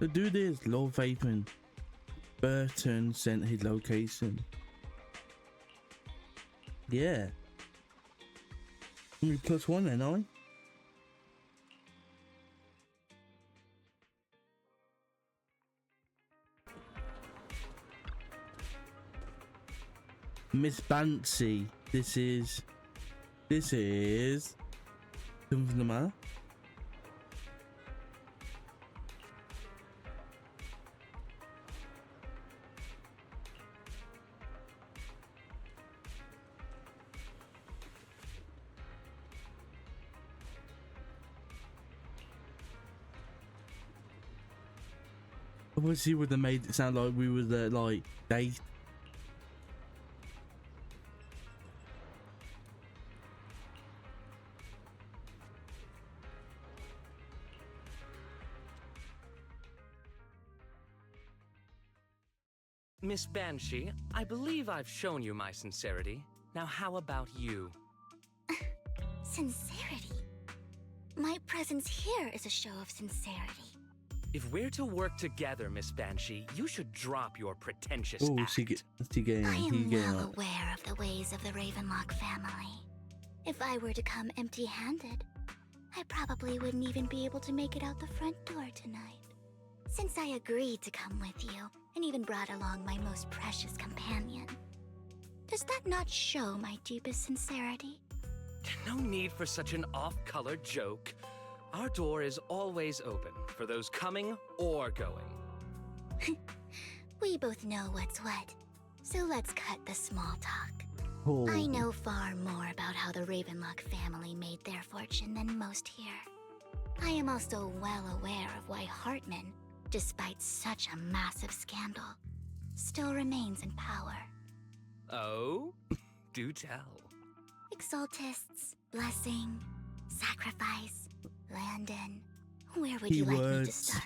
To do this, Lord Vapon Burton sent his location. Yeah. +1 then, aren't I? Miss Bancy, this is something the matter? Obviously would have made it sound like we were like date. Miss Banshee, I believe I've shown you my sincerity. Now how about you? Sincerity? My presence here is a show of sincerity. If we're to work together, Miss Banshee, you should drop your pretentious Oh, act. I am well aware of the ways of the Ravenlock family. If I were to come empty-handed, I probably wouldn't even be able to make it out the front door tonight. Since I agreed to come with you, and even brought along my most precious companion, does that not show my deepest sincerity? No need for such an off-color joke. Our door is always open for those coming or going. We both know what's what, so let's cut the small talk. Oh. I know far more about how the Ravenlock family made their fortune than most here. I am also well aware of why Hartman, despite such a massive scandal, still remains in power. Oh? Do tell. Exaltists, blessing, sacrifice, Landon. Where would you like me to start?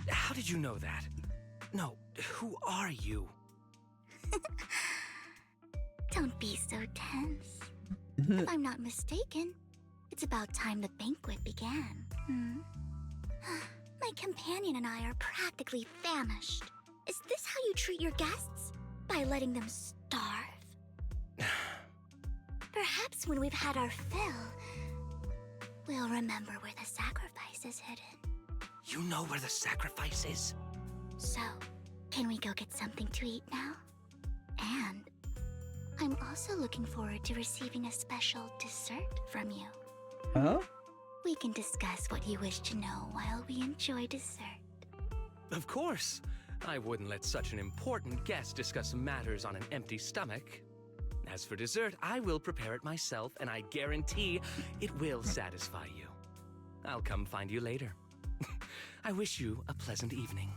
How did you know that? No, who are you? Don't be so tense. If I'm not mistaken, it's about time the banquet began. My companion and I are practically famished. Is this how you treat your guests? By letting them starve? Perhaps when we've had our fill, we'll remember where the sacrifice is hidden. You know where the sacrifice is? So, can we go get something to eat now? And I'm also looking forward to receiving a special dessert from you. Huh? We can discuss what you wish to know while we enjoy dessert. Of course. I wouldn't let such an important guest discuss matters on an empty stomach. As for dessert, I will prepare it myself, and I guarantee it will satisfy you. I'll come find you later. I wish you a pleasant evening.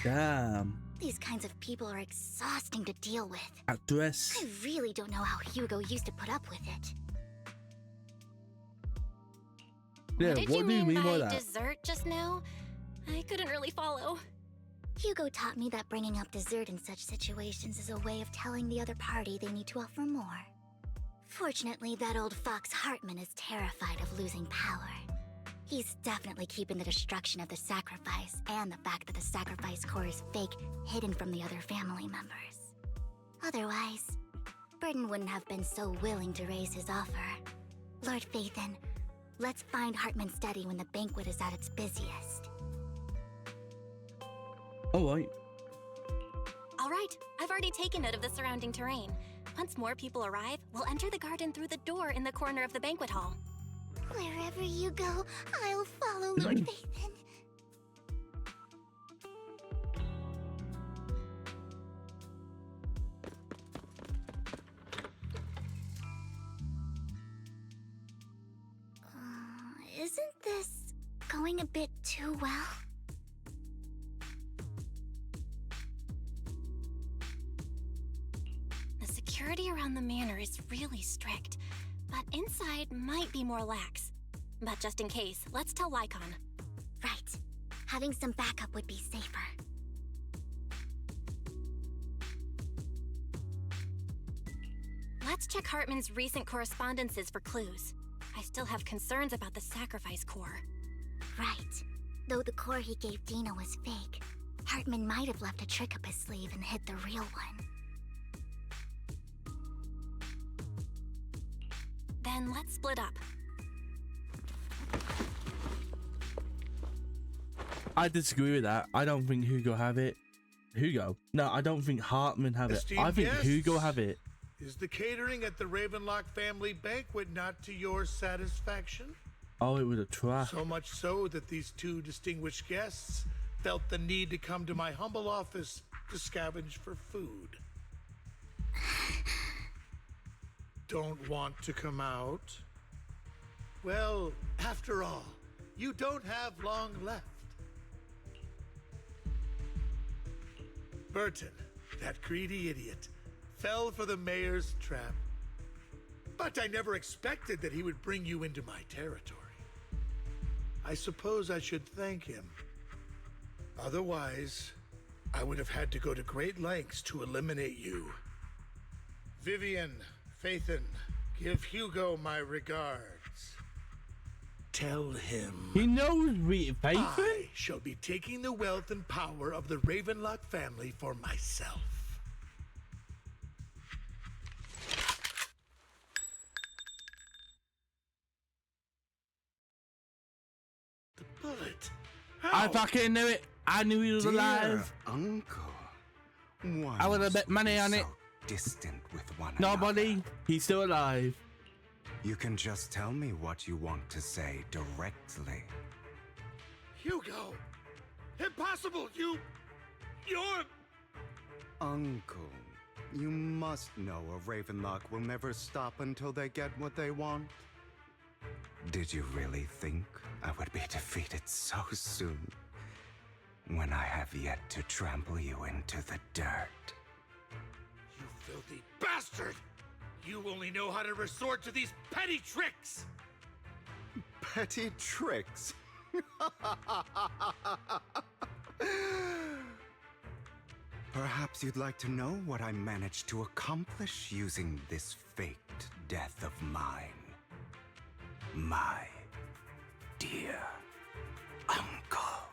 Damn. These kinds of people are exhausting to deal with. Actress. I really don't know how Hugo used to put up with it. Yeah, What do you mean by by that? dessert just now? I couldn't really follow. Hugo taught me that bringing up dessert in such situations is a way of telling the other party they need to offer more. Fortunately, that old fox Hartman is terrified of losing power. He's definitely keeping the destruction of the sacrifice and the fact that the sacrifice core is fake hidden from the other family members. Otherwise, Burden wouldn't have been so willing to raise his offer. Lord Phaethon, let's find Hartman's study when the banquet is at its busiest. Alright. All right, I've already taken note of the surrounding terrain. Once more people arrive, we'll enter the garden through the door in the corner of the banquet hall. Wherever you go, I'll follow, Lord Phaethon. Isn't this going a bit too well? The security around the manor is really strict, but inside might be more lax. But just in case, let's tell Lycon. Right. Having some backup would be safer. Let's check Hartman's recent correspondences for clues. I still have concerns about the sacrifice core. Right. Though the core he gave Dina was fake, Hartman might have left a trick up his sleeve and hid the real one. Then let's split up. I disagree with that. I don't think Hugo have it. Hugo? No, I don't think Hartman have it. Esteemed I think guests, Hugo have it. Is the catering at the Ravenlock family banquet not to your satisfaction? Oh, it was a trap. So much so that these two distinguished guests felt the need to come to my humble office to scavenge for food. Don't want to come out? Well, after all, you don't have long left. Burton, that greedy idiot, fell for the mayor's trap. But I never expected that he would bring you into my territory. I suppose I should thank him. Otherwise, I would have had to go to great lengths to eliminate you. Vivian, Phaethon, give Hugo my regards. Tell him He knows we Phaethon? I shall be taking the wealth and power of the Ravenlock family for myself. The bullet. I How? fucking knew it. I knew he was alive. Uncle, why I would have must bet money we on so it. Distant with one Nobody. another? He's still alive. You can just tell me what you want to say directly. Hugo! Impossible! You're... Uncle, you must know a Ravenlock will never stop until they get what they want. Did you really think I would be defeated so soon? When I have yet to trample you into the dirt. You filthy bastard! You only know how to resort to these petty tricks! Petty tricks? Perhaps you'd like to know what I managed to accomplish using this faked death of mine. My dear uncle.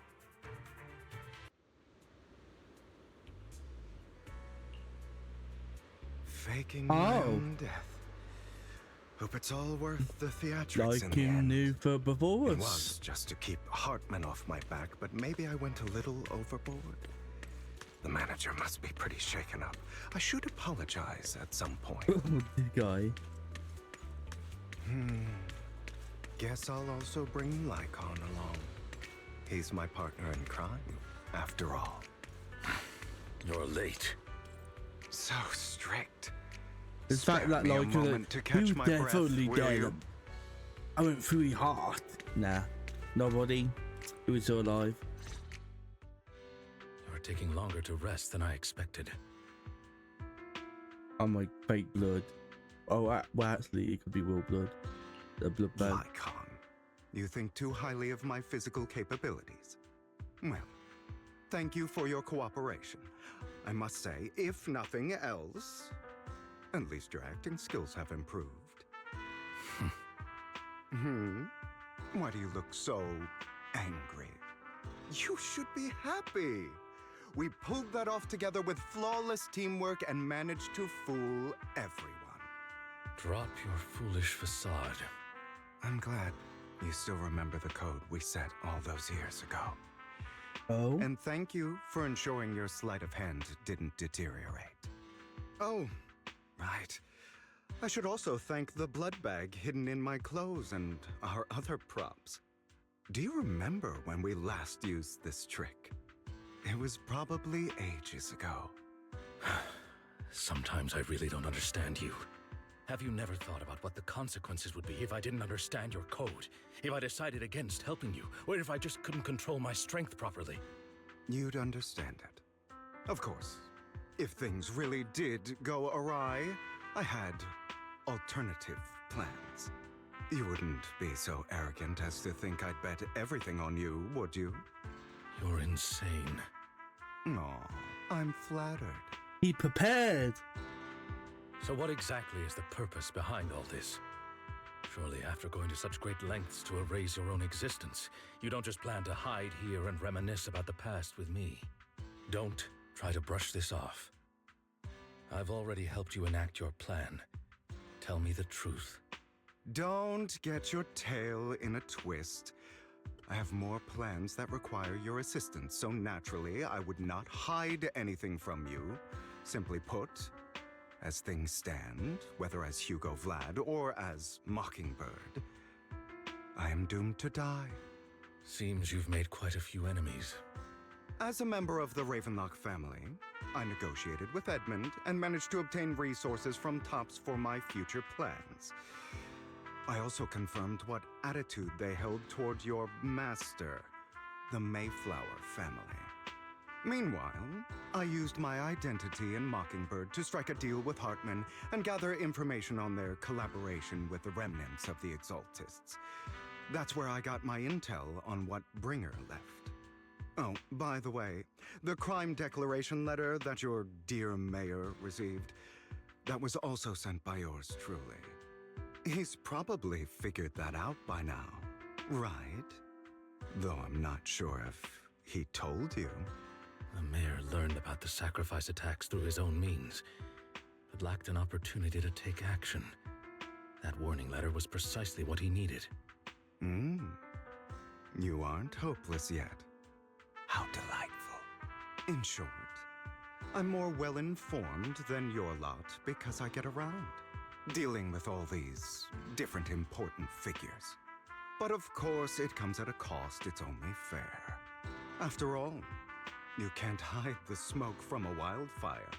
Faking my own death. Hope it's all worth the theatrics in Like the you end. knew for before It us. was just to keep Hartman off my back, but maybe I went a little overboard. The manager must be pretty shaken up. I should apologize at some point. This guy. Guess I'll also bring Lycon along. He's my partner in crime, after all. You're late. So strict. The fact that me a like moment to catch my breath, definitely will dead. you? I went through the heart. Nah, nobody. He was still alive. You're taking longer to rest than I expected. I'm like fake blood. Oh, well, actually, it could be real blood. The blood bag. Lycon, you think too highly of my physical capabilities. Well, thank you for your cooperation. I must say, if nothing else, at least your acting skills have improved. Why do you look so angry? You should be happy. We pulled that off together with flawless teamwork and managed to fool everyone. Drop your foolish facade. I'm glad you still remember the code we set all those years ago. Oh, And thank you for ensuring your sleight of hand didn't deteriorate. Oh, right. I should also thank the blood bag hidden in my clothes and our other props. Do you remember when we last used this trick? It was probably ages ago. Sometimes I really don't understand you. Have you never thought about what the consequences would be if I didn't understand your code? If I decided against helping you? Or if I just couldn't control my strength properly? You'd understand it. Of course, if things really did go awry, I had alternative plans. You wouldn't be so arrogant as to think I'd bet everything on you, would you? You're insane. Aw, I'm flattered. he prepared. So what exactly is the purpose behind all this? Surely after going to such great lengths to erase your own existence, you don't just plan to hide here and reminisce about the past with me. Don't try to brush this off. I've already helped you enact your plan. Tell me the truth. Don't get your tail in a twist. I have more plans that require your assistance, so naturally I would not hide anything from you. Simply put, as things stand, whether as Hugo Vlad or as Mockingbird, I am doomed to die. Seems you've made quite a few enemies. As a member of the Ravenlock family, I negotiated with Edmund and managed to obtain resources from Tops for my future plans. I also confirmed what attitude they held toward your master, the Mayflower family. Meanwhile, I used my identity in Mockingbird to strike a deal with Hartman and gather information on their collaboration with the remnants of the Exaltists. That's where I got my intel on what Bringer left. Oh, by the way, the crime declaration letter that your dear mayor received, that was also sent by yours truly. He's probably figured that out by now, right? Though I'm not sure if he told you. The mayor learned about the sacrifice attacks through his own means, but lacked an opportunity to take action. That warning letter was precisely what he needed. You aren't hopeless yet. How delightful. In short, I'm more well-informed than your lot because I get around, dealing with all these different important figures. But of course, it comes at a cost, it's only fair. After all, you can't hide the smoke from a wildfire.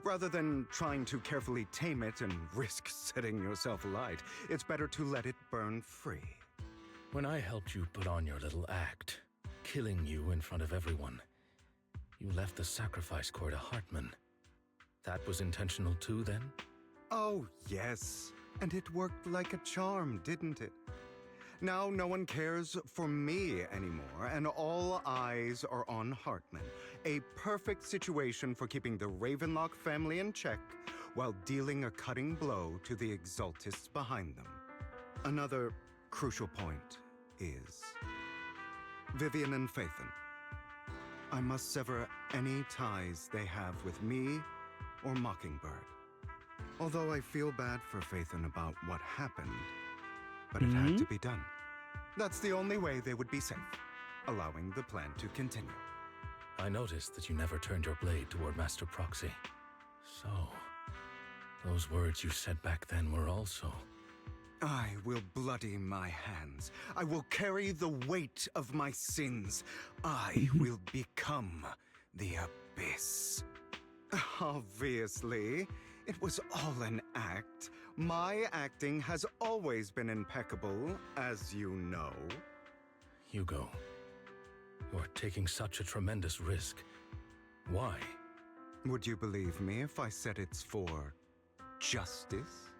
Rather than trying to carefully tame it and risk setting yourself alight, it's better to let it burn free. When I helped you put on your little act, killing you in front of everyone, you left the sacrifice core to Hartman. That was intentional too, then? Oh, yes. And it worked like a charm, didn't it? Now no one cares for me anymore, and all eyes are on Hartman. A perfect situation for keeping the Ravenlock family in check while dealing a cutting blow to the Exaltists behind them. Another crucial point is Vivian and Phaethon. I must sever any ties they have with me or Mockingbird. Although I feel bad for Phaethon about what happened, but it had to be done. That's the only way they would be safe, allowing the plan to continue. I noticed that you never turned your blade toward Master Proxy. So, those words you said back then were also... I will bloody my hands. I will carry the weight of my sins. I will become the Abyss. Obviously, it was all an act. My acting has always been impeccable, as you know. Hugo, you're taking such a tremendous risk. Why? Would you believe me if I said it's for justice?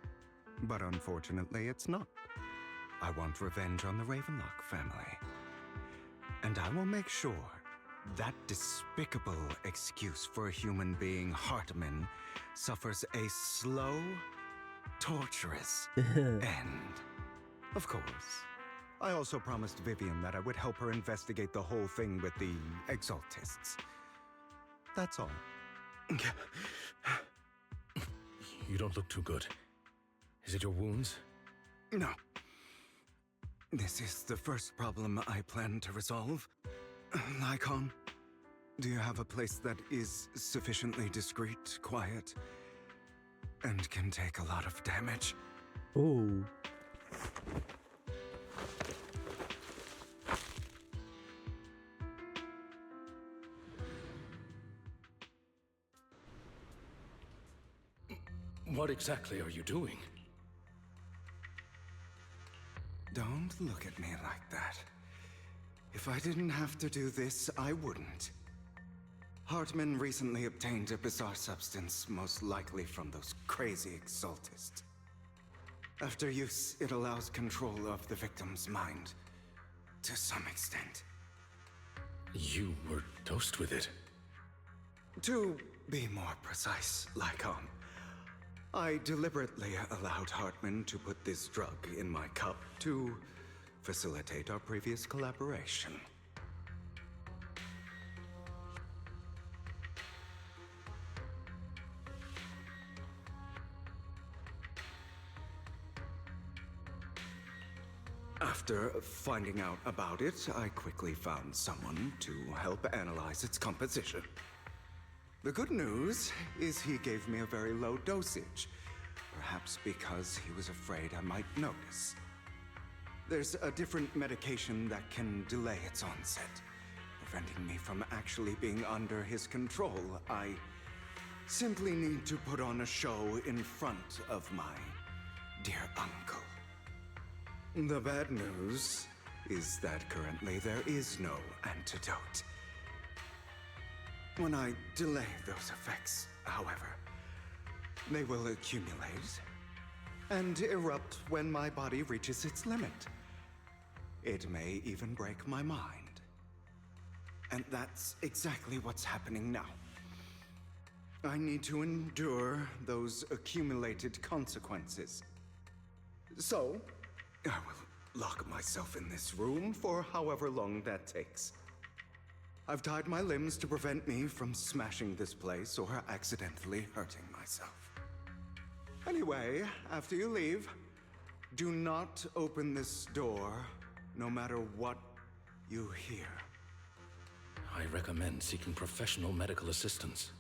But unfortunately, it's not. I want revenge on the Ravenlock family. And I will make sure that despicable excuse for a human being, Hartman, suffers a slow, torturous end. Of course, I also promised Vivian that I would help her investigate the whole thing with the Exaltists. That's all. You don't look too good. Is it your wounds? No. This is the first problem I plan to resolve. Lycon, do you have a place that is sufficiently discreet, quiet, and can take a lot of damage? Oh. What exactly are you doing? Don't look at me like that. If I didn't have to do this, I wouldn't. Hartman recently obtained a bizarre substance, most likely from those crazy Exaltists. After use, it allows control of the victim's mind, to some extent. You were dosed with it. To be more precise, Lycon, I deliberately allowed Hartman to put this drug in my cup to facilitate our previous collaboration. After finding out about it, I quickly found someone to help analyze its composition. The good news is he gave me a very low dosage, perhaps because he was afraid I might notice. There's a different medication that can delay its onset, preventing me from actually being under his control. I simply need to put on a show in front of my dear uncle. The bad news is that currently there is no antidote. When I delay those effects, however, they will accumulate and erupt when my body reaches its limit. It may even break my mind. And that's exactly what's happening now. I need to endure those accumulated consequences. So, I will lock myself in this room for however long that takes. I've tied my limbs to prevent me from smashing this place or accidentally hurting myself. Anyway, after you leave, do not open this door, no matter what you hear. I recommend seeking professional medical assistance.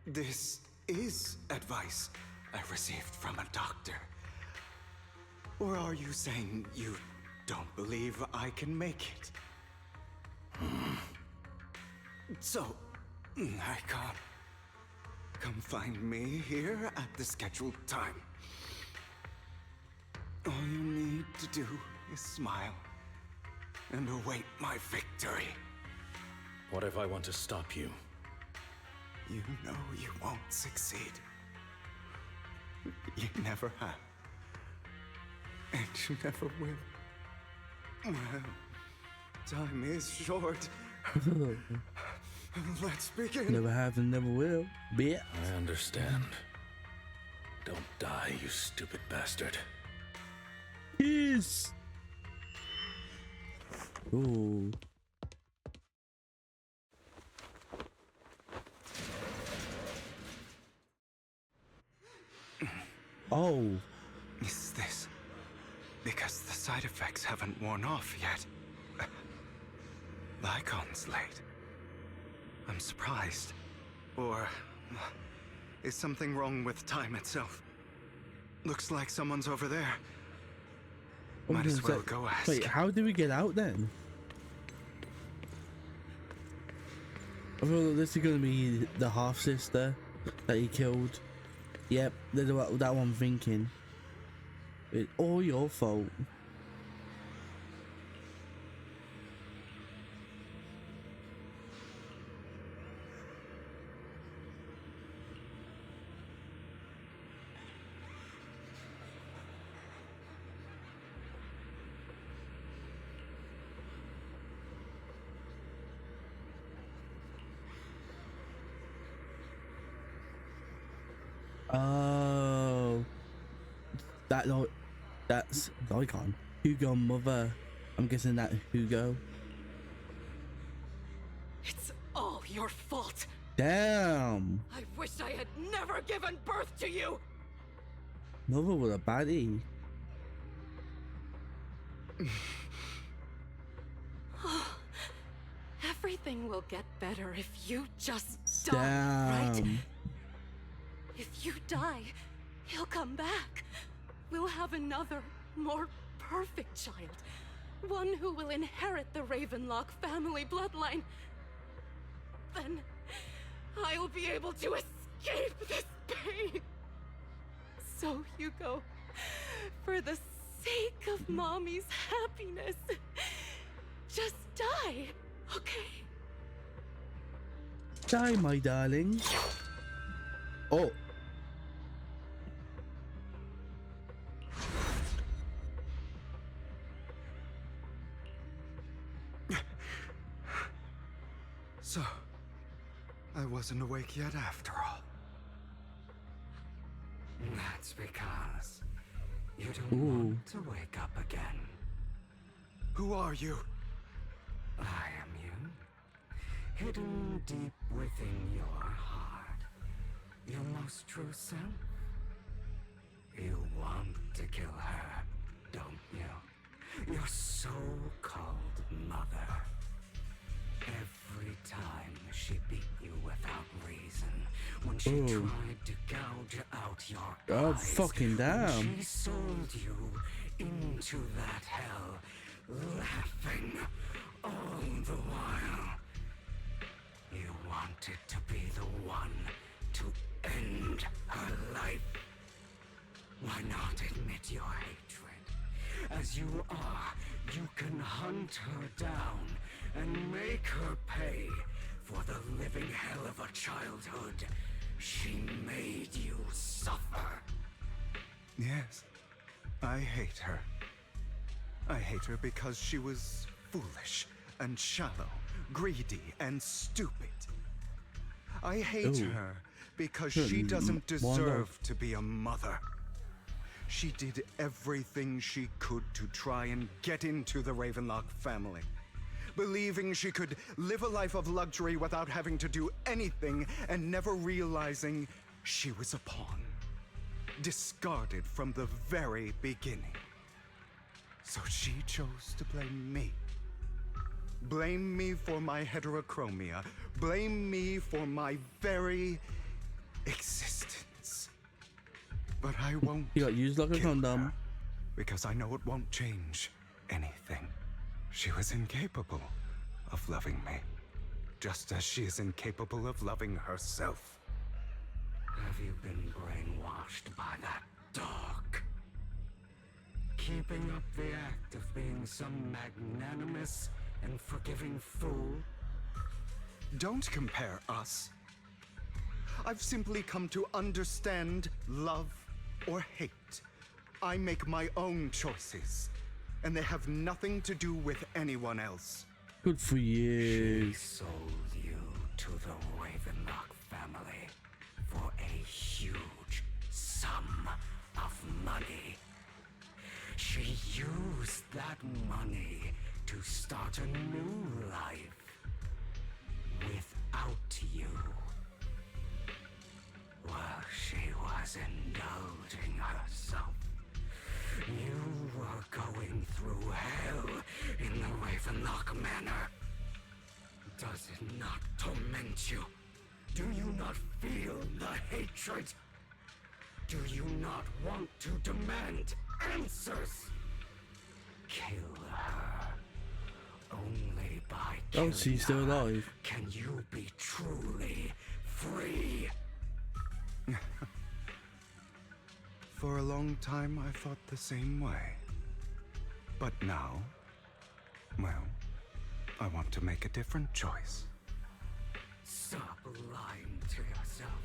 This is advice I received from a doctor. Or are you saying you don't believe I can make it? So, I can't. Come find me here at the scheduled time. All you need to do is smile and await my victory. What if I want to stop you? You know you won't succeed. You never have. And you never will. Well, time is short. Let's begin. Never have and never will. Bitch. I understand. Don't die, you stupid bastard. Peace. Ooh. Oh. Is this because the side effects haven't worn off yet? Lycon's late. I'm surprised. Or is something wrong with time itself? Looks like someone's over there. Might as well go ask. Wait, how do we get out then? I feel like this is gonna be the half sister that he killed. Yep, that's what that one thinking. It's all your fault. Oh, that's Lycon. Hugo mother. I'm guessing that Hugo. It's all your fault. Damn. I wish I had never given birth to you. Mother was a baddie. Everything will get better if you just die, Damn. right? If you die, he'll come back. We'll have another, more perfect child. One who will inherit the Ravenlock family bloodline. Then I'll be able to escape this pain. So, Hugo, for the sake of Mommy's happiness, just die, okay? Die, my darling. Oh. So, I wasn't awake yet after all. It's because you don't want to wake up again. Who are you? I am you. Hidden deep within your heart. Your most true self. You want to kill her, don't you? Your so-called mother. Every time she beat you without reason, when she tried to gouge out your eyes, fucking damn. when she sold you into that hell, laughing all the while. You wanted to be the one to end her life. Why not admit your hatred? As you are, you can hunt her down and make her pay for the living hell of a childhood she made you suffer. Yes, I hate her. I hate her because she was foolish and shallow, greedy and stupid. I hate her because she doesn't deserve to be a mother. She did everything she could to try and get into the Ravenlock family, believing she could live a life of luxury without having to do anything and never realizing she was a pawn, discarded from the very beginning. So she chose to blame me. Blame me for my heterochromia. Blame me for my very existence. But I won't. You got used like a condom. Because I know it won't change anything. She was incapable of loving me, just as she is incapable of loving herself. Have you been brainwashed by that dog? Keeping up the act of being some magnanimous and forgiving fool? Don't compare us. I've simply come to understand love or hate. I make my own choices, and they have nothing to do with anyone else. Good for you. She sold you to the Ravenlock family for a huge sum of money. She used that money to start a new life without you. While she was indulging herself, you were going through hell in the Ravenlock Manor. Does it not torment you? Do you not feel the hatred? Do you not want to demand answers? Kill her. Only by killing she's still her alive. can you be truly free. For a long time, I thought the same way. But now, well, I want to make a different choice. Stop lying to yourself.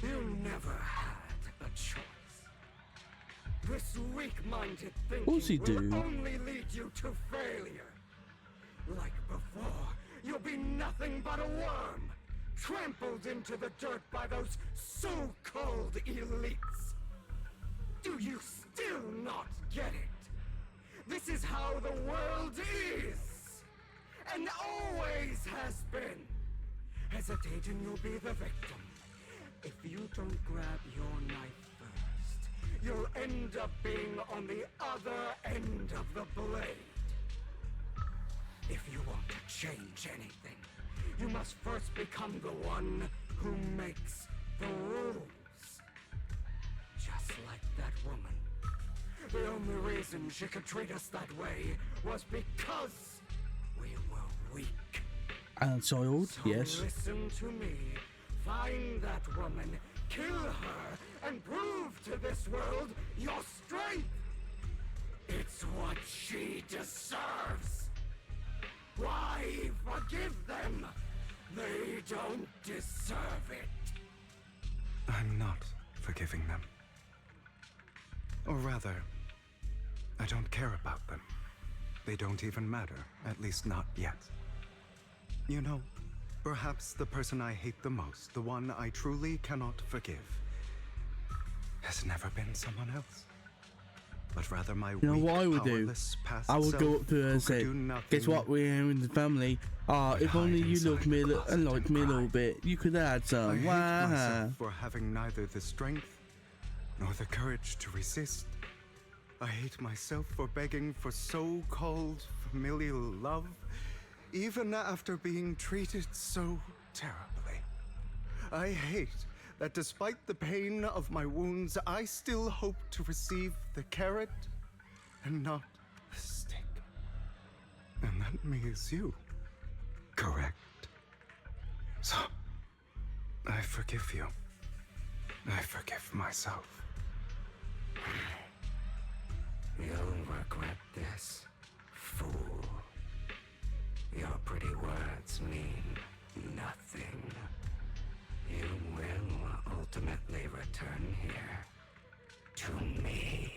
You never had a choice. This weak-minded course he thinking will do. only lead you to failure. Like before, you'll be nothing but a worm, trampled into the dirt by those so-called elites. Do you still not get it? This is how the world is, and always has been. Hesitate and you'll be the victim. If you don't grab your knife first, you'll end up being on the other end of the blade. If you want to change anything, you must first become the one who makes the rules. Just like that woman. The only reason she could treat us that way was because we were weak. And soiled, So yes. listen to me. Find that woman, kill her, and prove to this world your strength. It's what she deserves. Why forgive them? They don't deserve it. I'm not forgiving them. Or rather, I don't care about them. They don't even matter, at least not yet. You know, perhaps the person I hate the most, the one I truly cannot forgive, has never been someone else, but rather my You know weak, what I would do? powerless past I would self go up to her who and could say, do nothing guess what, we're here in the family. If hide only you inside loved me the and closet liked and me a cry. little bit, you could add I some. hate Wah. myself for having neither the strength nor the courage to resist. I hate myself for begging for so-called familial love, even after being treated so terribly. I hate that despite the pain of my wounds, I still hope to receive the carrot and not the stick. And that means you, correct? So, I forgive you. I forgive myself. You'll regret this, fool. Your pretty words mean nothing. You will ultimately return here to me.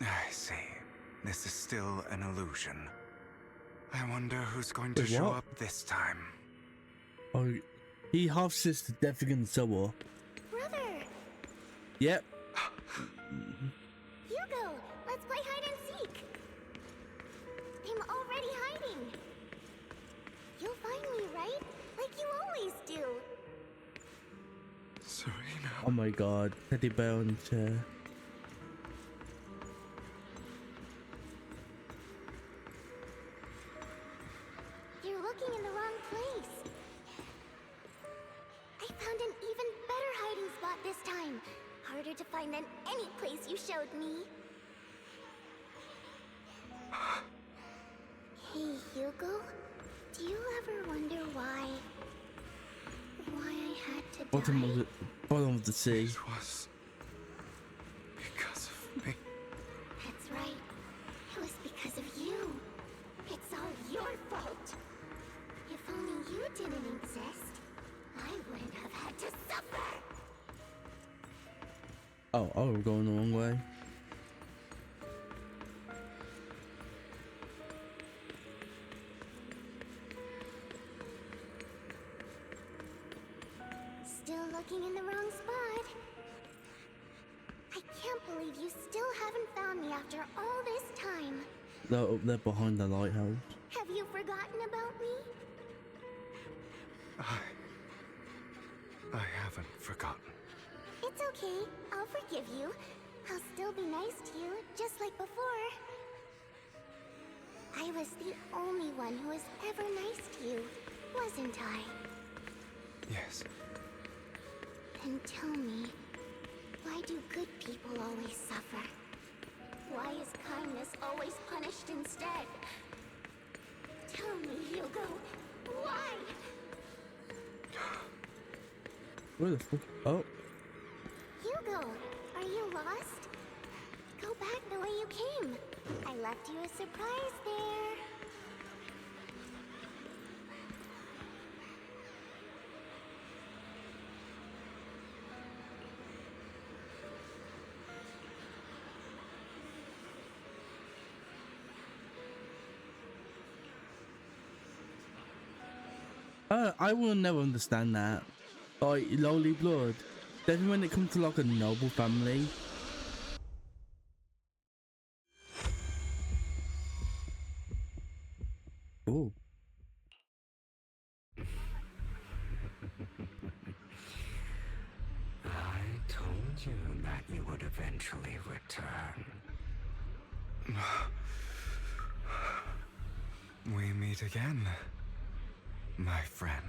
I see. This is still an illusion. I wonder who's going Wait, to show what? up this time. Oh, he half sister Devigan Sour. Brother! Yep. Hugo! Let's play hide and seek! I'm already hiding! You'll find me, right? Like you always do! Serena. Oh my god. Teddy bear on the chair. You're looking in the wrong place. I found an even better hiding spot this time. Harder to find than any place you showed me. Hey, Hugo. Do you ever wonder why I had to die? Bottom of the sea. It was because of me. That's right. It was because of you. It's all your fault. If only you didn't exist, I wouldn't have had to suffer. Oh, we're going the wrong way. Still looking in the wrong spot. I can't believe you still haven't found me after all this time. They're up there behind the lighthouse. Have you forgotten about me? I haven't forgotten. It's okay. I'll forgive you. I'll still be nice to you, just like before. I was the only one who was ever nice to you, wasn't I? Yes. Then tell me, why do good people always suffer? Why is kindness always punished instead? Tell me, Hugo, why? Where the fuck? Oh. Hugo, are you lost? Go back the way you came. I left you a surprise there. I will never understand that. Like, lowly blood. Then when it comes to like a noble family. Oh. I told you that you would eventually return. We meet again, my friend.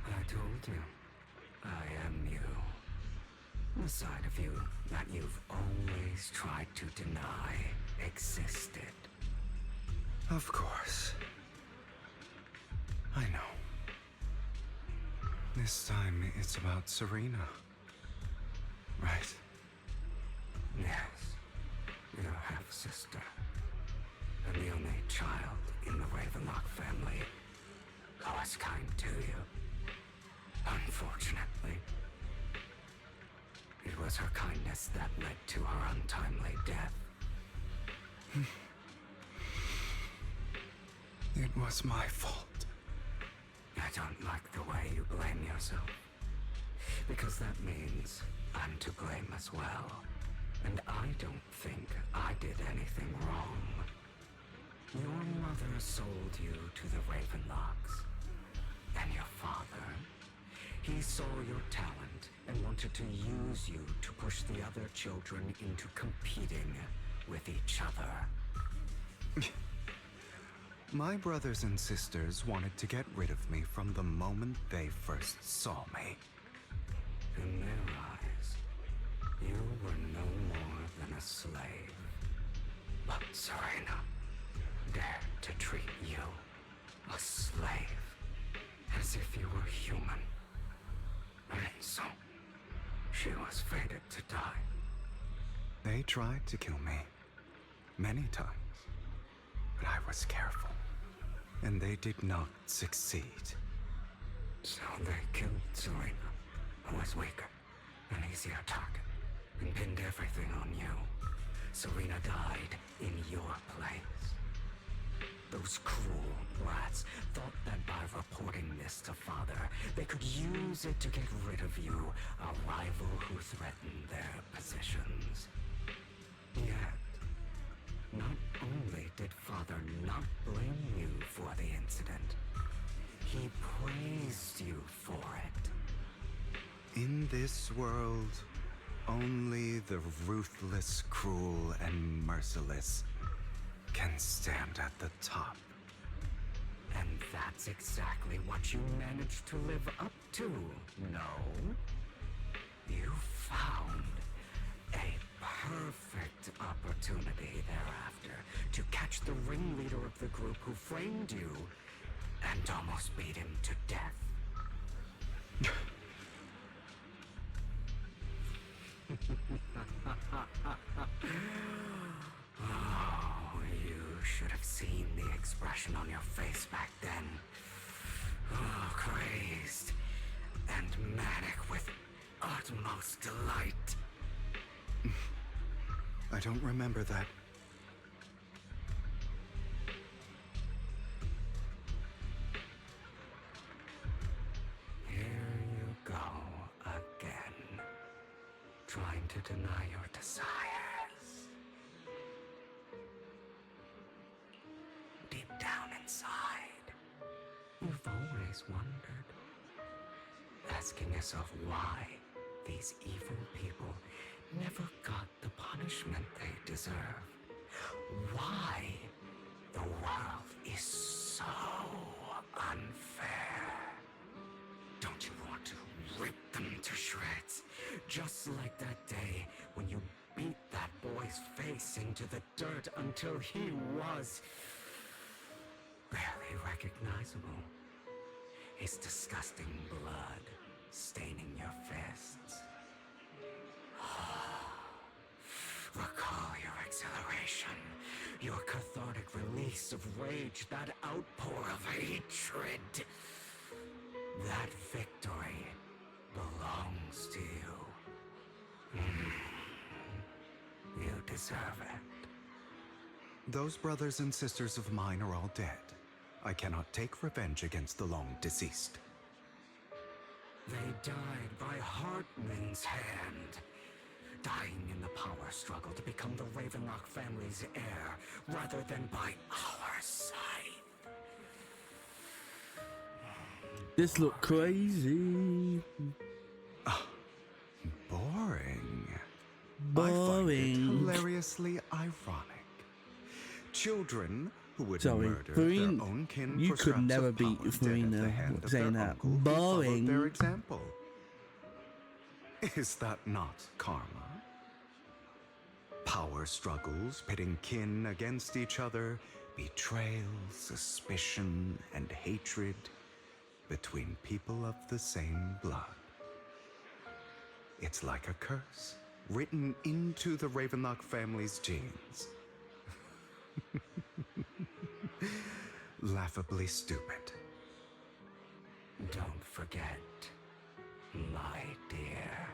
I told you, I am you. A side of you that you've always tried to deny existed. Of course. I know. This time it's about Serena. Right? Yes, your half-sister. And the only child in the Ravenlock family who was kind to you. Unfortunately, it was her kindness that led to her untimely death. It was my fault. I don't like the way you blame yourself. Because that means I'm to blame as well. And I don't think I did anything wrong. Your mother sold you to the Ravenlocks. And your father, he saw your talent and wanted to use you to push the other children into competing with each other. My brothers and sisters wanted to get rid of me from the moment they first saw me. In their eyes, you were no more than a slave. But Serena dared to treat you, a slave, as if you were human. And so, she was fated to die. They tried to kill me many times, but I was careful, and they did not succeed. So they killed Serena, who was weaker, an easier target, and pinned everything on you. Serena died in your place. Those cruel brats thought that by reporting this to Father, they could use it to get rid of you, a rival who threatened their positions. Yet, not only did Father not blame you for the incident, he praised you for it. In this world, only the ruthless, cruel, and merciless can stand at the top. And that's exactly what you managed to live up to, no? You found a perfect opportunity thereafter to catch the ringleader of the group who framed you and almost beat him to death. Oh, you should have seen the expression on your face back then. Oh, crazed and manic with utmost delight. I don't remember that. Here you go again, trying to deny your desires. Deep down inside, you've always wondered, asking yourself why these evil people never got the punishment they deserve. Why the world is so unfair. Don't you want to rip them to shreds? Just like that day when you beat that boy's face into the dirt until he was barely recognizable. His disgusting blood staining your fists. Recall your exhilaration, your cathartic release of rage, that outpour of hatred. That victory belongs to you. You deserve it. Those brothers and sisters of mine are all dead. I cannot take revenge against the long deceased. They died by Hartman's hand. Dying in the power struggle to become the Ravenlock family's heir, rather than by our side. This look crazy. Boring. I find it Boring. hilariously ironic. Children who would Sorry, murder Farine, their own kin you for could scraps never of beat power dead at Farina the hand of saying their that. uncle who followed Boring. their example. Is that not karma? Power struggles pitting kin against each other, betrayal, suspicion, and hatred between people of the same blood. It's like a curse written into the Ravenlock family's genes. Laughably stupid. Don't forget, my dear.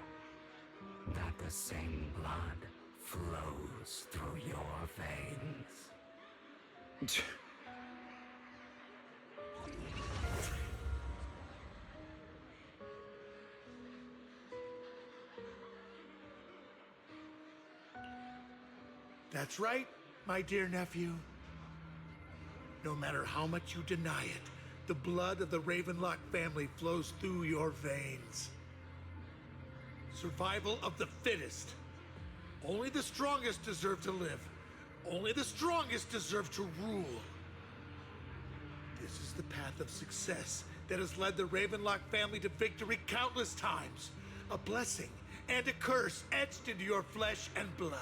that the same blood flows through your veins. That's right, my dear nephew. No matter how much you deny it, the blood of the Ravenlock family flows through your veins. Survival of the fittest. Only the strongest deserve to live. Only the strongest deserve to rule. This is the path of success that has led the Ravenlock family to victory countless times. A blessing and a curse etched into your flesh and blood.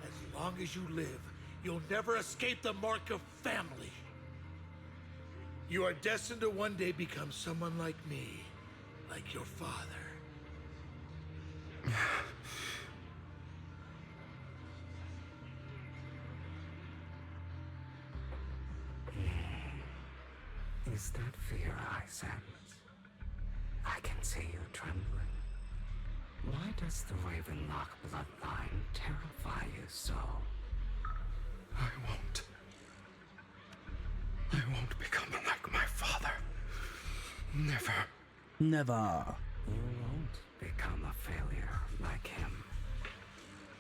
As long as you live, you'll never escape the mark of family. You are destined to one day become someone like me, like your father. Is that fear I sense? I can see you trembling. Why does the Ravenlock bloodline terrify you so? I won't become like my father. Never. Never. You won't become a failure like him.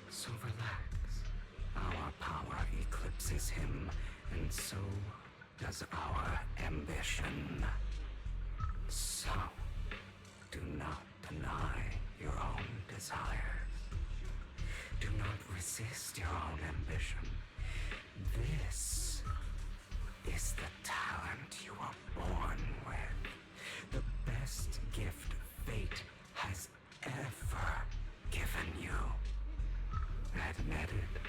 So relax. Our power eclipses him, and so does our ambition. So, do not deny your own desires. Do not resist your own ambition. This is the talent you were born with. The best gift fate has ever given you. Admit it.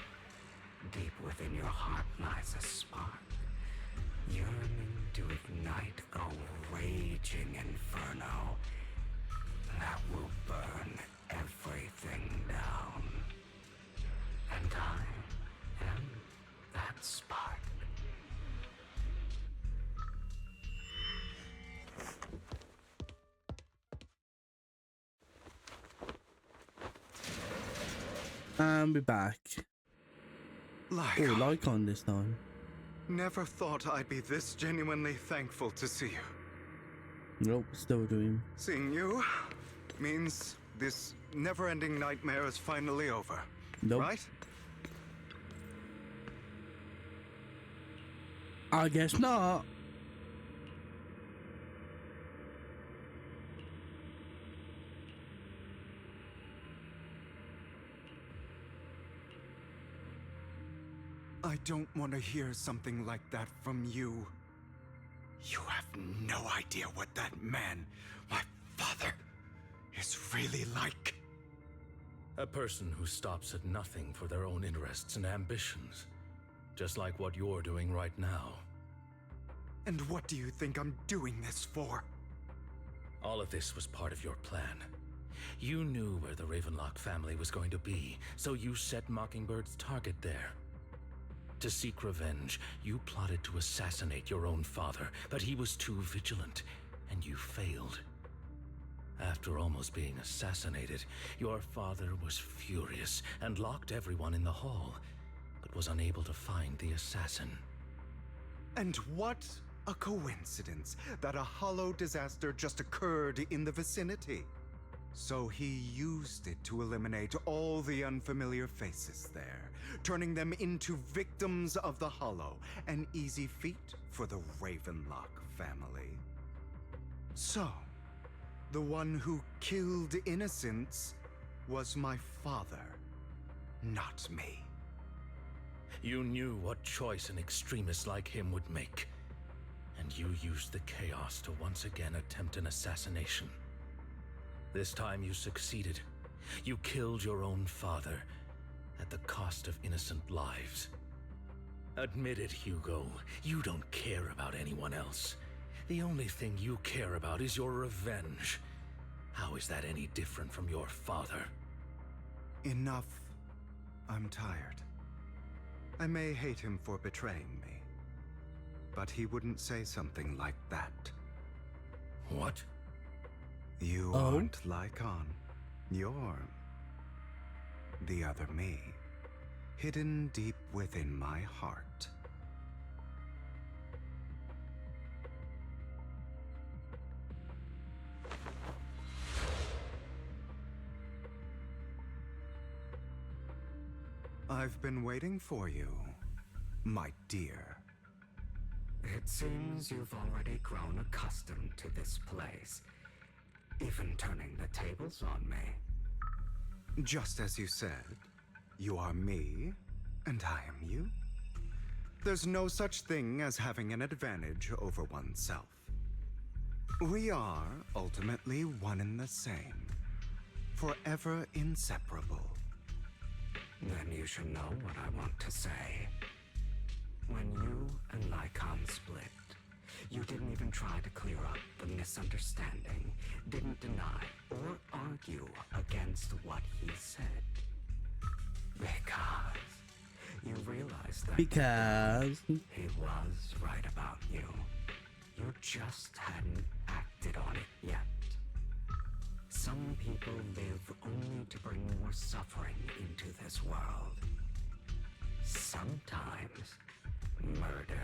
Deep within your heart lies a spark, yearning to ignite a raging inferno that will burn everything down. And I am that spark. And we're back. Oh, Lycon. Lycon this time. Never thought I'd be this genuinely thankful to see you. Nope, still doing. Seeing you means this never-ending nightmare is finally over. Nope. Right? I guess not. I don't want to hear something like that from you. You have no idea what that man, my father, is really like. A person who stops at nothing for their own interests and ambitions. Just like what you're doing right now. And what do you think I'm doing this for? All of this was part of your plan. You knew where the Ravenlock family was going to be, so you set Mockingbird's target there. To seek revenge, you plotted to assassinate your own father, but he was too vigilant, and you failed. After almost being assassinated, your father was furious and locked everyone in the hall, but was unable to find the assassin. And what a coincidence that a hollow disaster just occurred in the vicinity. So he used it to eliminate all the unfamiliar faces there, turning them into victims of the hollow, an easy feat for the Ravenlock family. So, the one who killed innocents was my father, not me. You knew what choice an extremist like him would make, and you used the chaos to once again attempt an assassination. This time you succeeded. You killed your own father, at the cost of innocent lives. Admit it, Hugo. You don't care about anyone else. The only thing you care about is your revenge. How is that any different from your father? Enough. I'm tired. I may hate him for betraying me, but he wouldn't say something like that. What? You Oh? aren't Lycon. You're the other me, hidden deep within my heart. I've been waiting for you, my dear. It seems you've already grown accustomed to this place, even turning the tables on me. Just as you said, you are me, and I am you. There's no such thing as having an advantage over oneself. We are ultimately one and the same, forever inseparable. Then you should know what I want to say. When you and Lycon split, you didn't even try to clear up the misunderstanding, didn't deny or argue against what he said. Because you realized that Because he was right about you. You just hadn't acted on it yet. Some people live only to bring more suffering into this world. Sometimes murder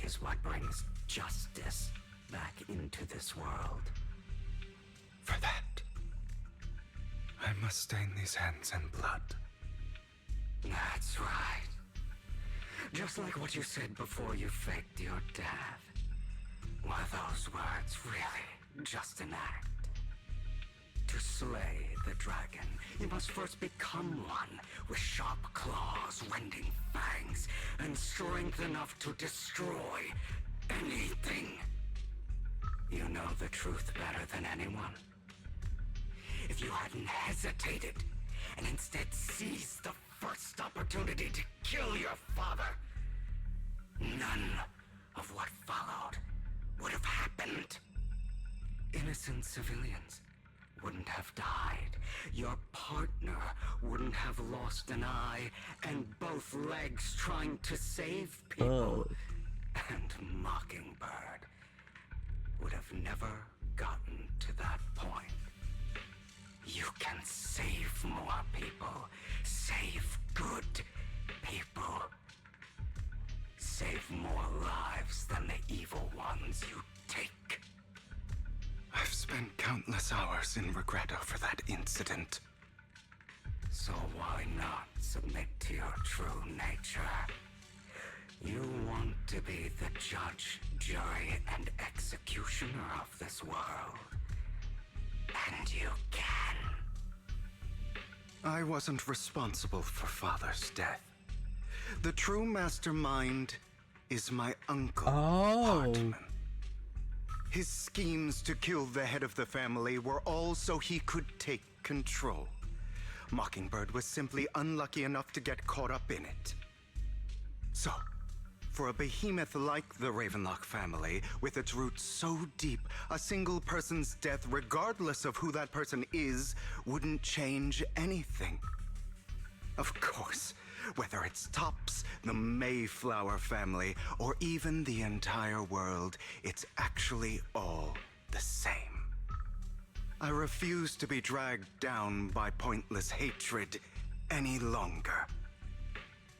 is what brings justice back into this world. For that, I must stain these hands in blood. That's right. Just like what you said before you faked your death. Were those words really just an act? To slay the dragon, you must first become one with sharp claws, rending fangs, and strength enough to destroy anything. You know the truth better than anyone. If you hadn't hesitated and instead seized the first opportunity to kill your father, none of what followed would have happened. Innocent civilians wouldn't have died. Your partner wouldn't have lost an eye and both legs trying to save people. And Mockingbird would have never gotten to that point. You can save more people. Save good people. Save more lives than the evil ones you take. I've spent countless hours in regret over that incident. So why not submit to your true nature? You want to be the judge, jury, and executioner of this world. And you can. I wasn't responsible for Father's death. The true mastermind is my uncle, Hartman. His schemes to kill the head of the family were all so he could take control. Mockingbird was simply unlucky enough to get caught up in it. So, for a behemoth like the Ravenlock family, with its roots so deep, a single person's death, regardless of who that person is, wouldn't change anything. Of course, whether it's Tops, the Mayflower family, or even the entire world, it's actually all the same. I refuse to be dragged down by pointless hatred any longer.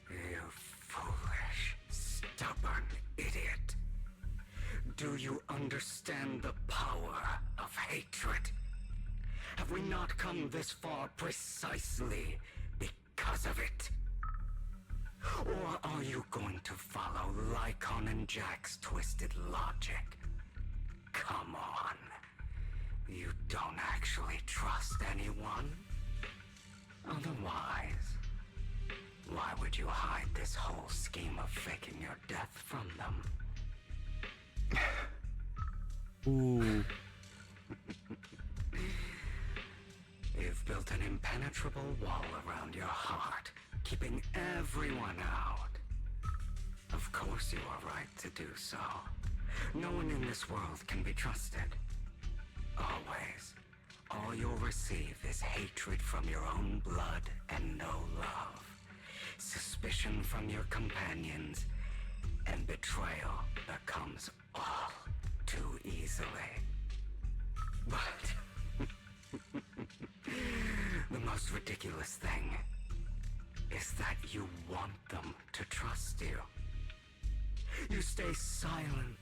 You foolish, stubborn idiot. Do you understand the power of hatred? Have we not come this far precisely because of it? Or are you going to follow Lycon and Jack's twisted logic? Come on. You don't actually trust anyone? Otherwise, why would you hide this whole scheme of faking your death from them? Ooh. You've built an impenetrable wall around your heart, keeping everyone out. Of course you are right to do so. No one in this world can be trusted. Always. All you'll receive is hatred from your own blood and no love. Suspicion from your companions, and betrayal that comes all too easily. But most ridiculous thing is that you want them to trust you. You stay silent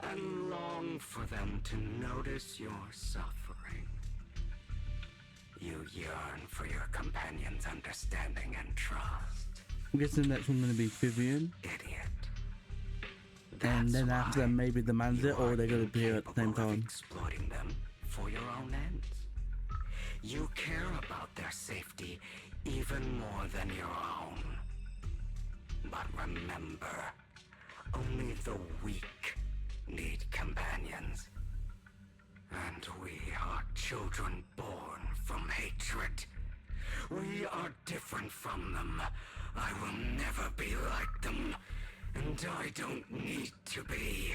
and long for them to notice your suffering. You yearn for your companion's understanding and trust. I'm guessing the next one's gonna be Vivian. Idiot. And then after that, maybe the man's it, or they're gonna appear at the same incapable of time. exploiting them for your own ends. You care about their safety even more than your own. But remember, only the weak need companions. And we are children born from hatred. We are different from them. I will never be like them. And I don't need to be.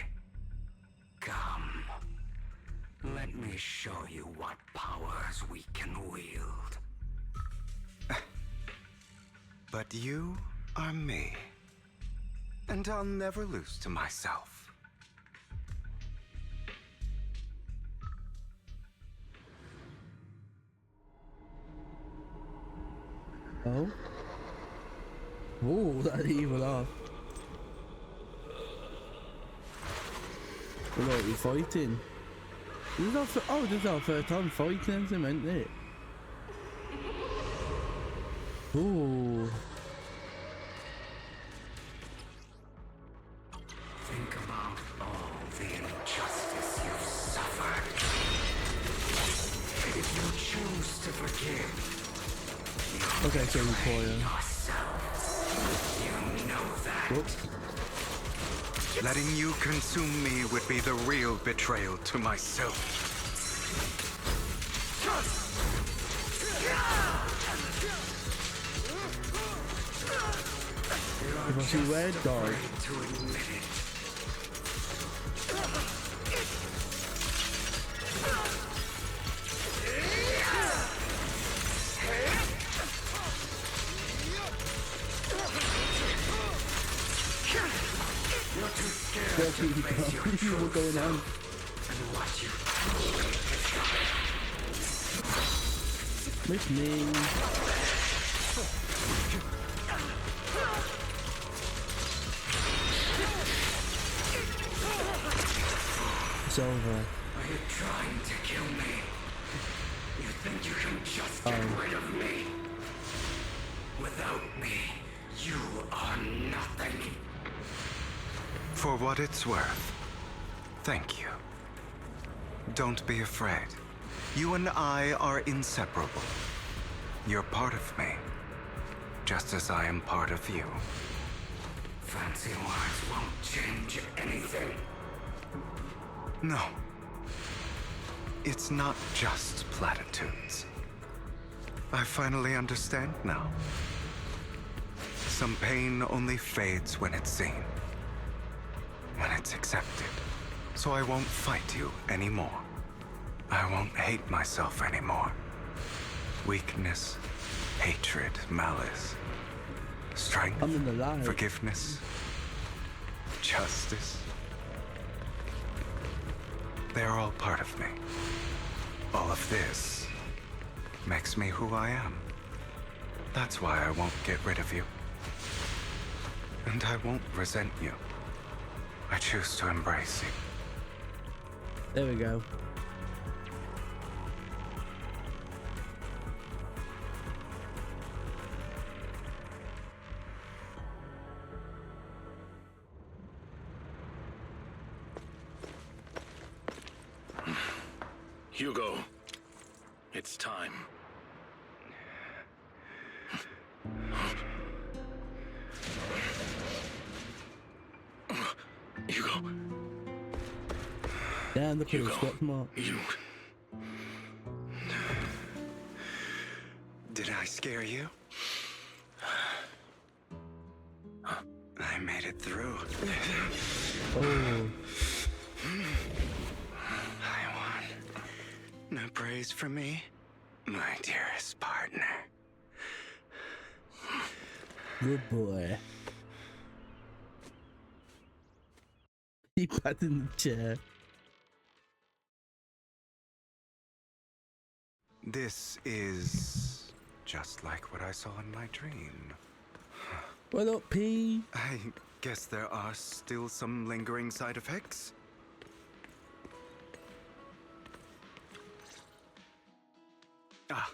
Come. Let me show you what powers we can wield. But you are me. And I'll never lose to myself. Oh? Oh, that evil laugh. What are we fighting? This is this is our first time fighting him, isn't it? Ooh. Think about all the injustice you've suffered. If you choose to forgive, Okay, so we fire. yourself. You know that. Whoops. Letting you consume me would be the real betrayal to myself. If I see red, die. To admit it. You're too scared to face your true What's going on? and what you Miss me. It's over. Are you trying to kill me? You think you can just get rid of me? Without me, you are nothing. For what it's worth, thank you. Don't be afraid. You and I are inseparable. You're part of me, just as I am part of you. Fancy words won't change anything. No. It's not just platitudes. I finally understand now. Some pain only fades when it's seen. When it's accepted. So I won't fight you anymore. I won't hate myself anymore. Weakness, hatred, malice, strength, I'm in the line. forgiveness, justice. They're all part of me. All of this makes me who I am. That's why I won't get rid of you. And I won't resent you. I choose to embrace you. There we go. Hugo, it's time. Hugo, Damn, the pretty Hugo, squat mark. you... Did I scare you? I made it through. Oh, I won. No praise for me, my dearest partner. good boy. He patted in the chair. This is just like what I saw in my dream. What up, P? I guess there are still some lingering side effects. Ah,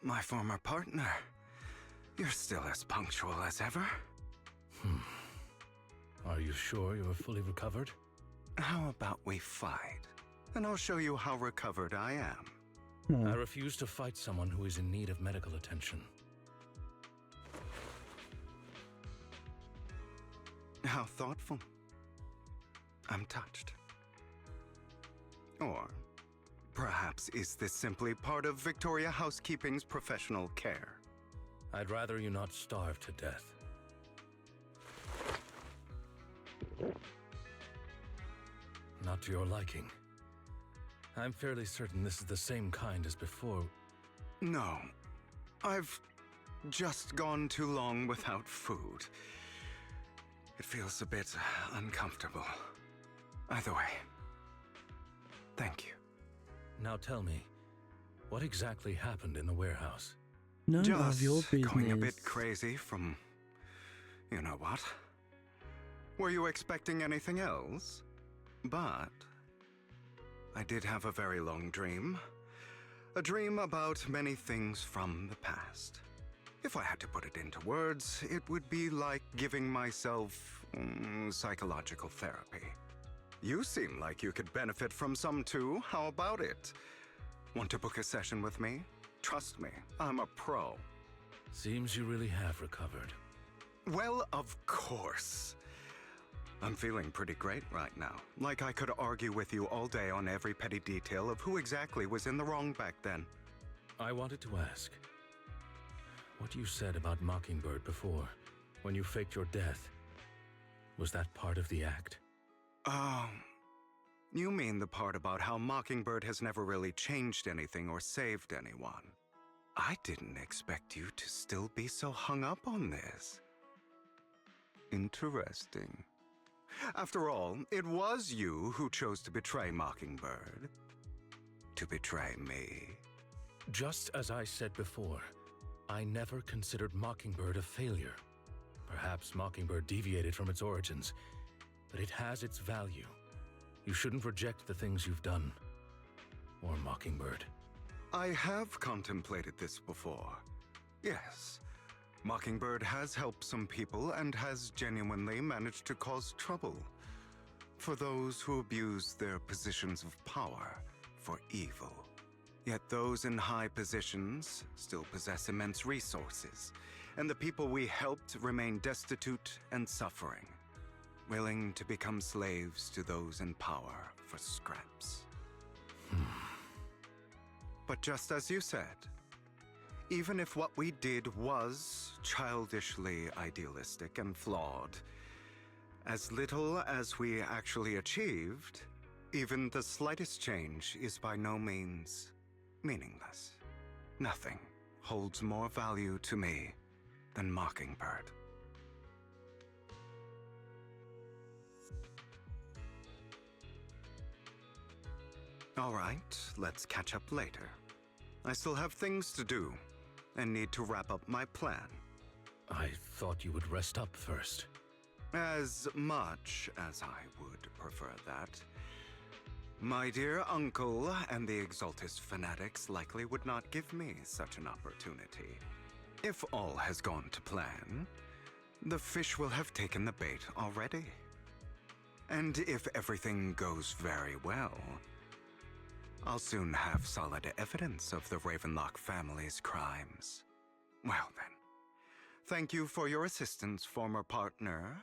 my former partner. You're still as punctual as ever. Are you sure you're fully recovered? How about we fight? And I'll show you how recovered I am. I refuse to fight someone who is in need of medical attention. How thoughtful. I'm touched. Or perhaps is this simply part of Victoria Housekeeping's professional care? I'd rather you not starve to death. Not to your liking. I'm fairly certain this is the same kind as before. No. I've just gone too long without food. It feels a bit uncomfortable. Either way, thank you. Now tell me, what exactly happened in the warehouse? None Just of your business. going a bit crazy from... you know what? Were you expecting anything else? But I did have a very long dream. A dream about many things from the past. If I had to put it into words, it would be like giving myself psychological therapy. You seem like you could benefit from some too. How about it? Want to book a session with me? Trust me, I'm a pro. Seems you really have recovered. Well, of course. I'm feeling pretty great right now. Like I could argue with you all day on every petty detail of who exactly was in the wrong back then. I wanted to ask, what you said about Mockingbird before, when you faked your death, was that part of the act? Oh, you mean the part about how Mockingbird has never really changed anything or saved anyone. I didn't expect you to still be so hung up on this. Interesting. After all, it was you who chose to betray Mockingbird. To betray me. Just as I said before, I never considered Mockingbird a failure. Perhaps Mockingbird deviated from its origins, but it has its value. You shouldn't reject the things you've done. Or Mockingbird. I have contemplated this before. Yes. Mockingbird has helped some people and has genuinely managed to cause trouble for those who abuse their positions of power for evil. Yet those in high positions still possess immense resources, and the people we helped remain destitute and suffering, willing to become slaves to those in power for scraps. But just as you said, even if what we did was childishly idealistic and flawed, as little as we actually achieved, even the slightest change is by no means meaningless. Nothing holds more value to me than Mockingbird. All right, let's catch up later. I still have things to do and need to wrap up my plan. I thought you would rest up first. As much as I would prefer that. My dear uncle and the Exaltus fanatics likely would not give me such an opportunity. If all has gone to plan, the fish will have taken the bait already. And if everything goes very well, I'll soon have solid evidence of the Ravenlock family's crimes. Well then, thank you for your assistance, former partner.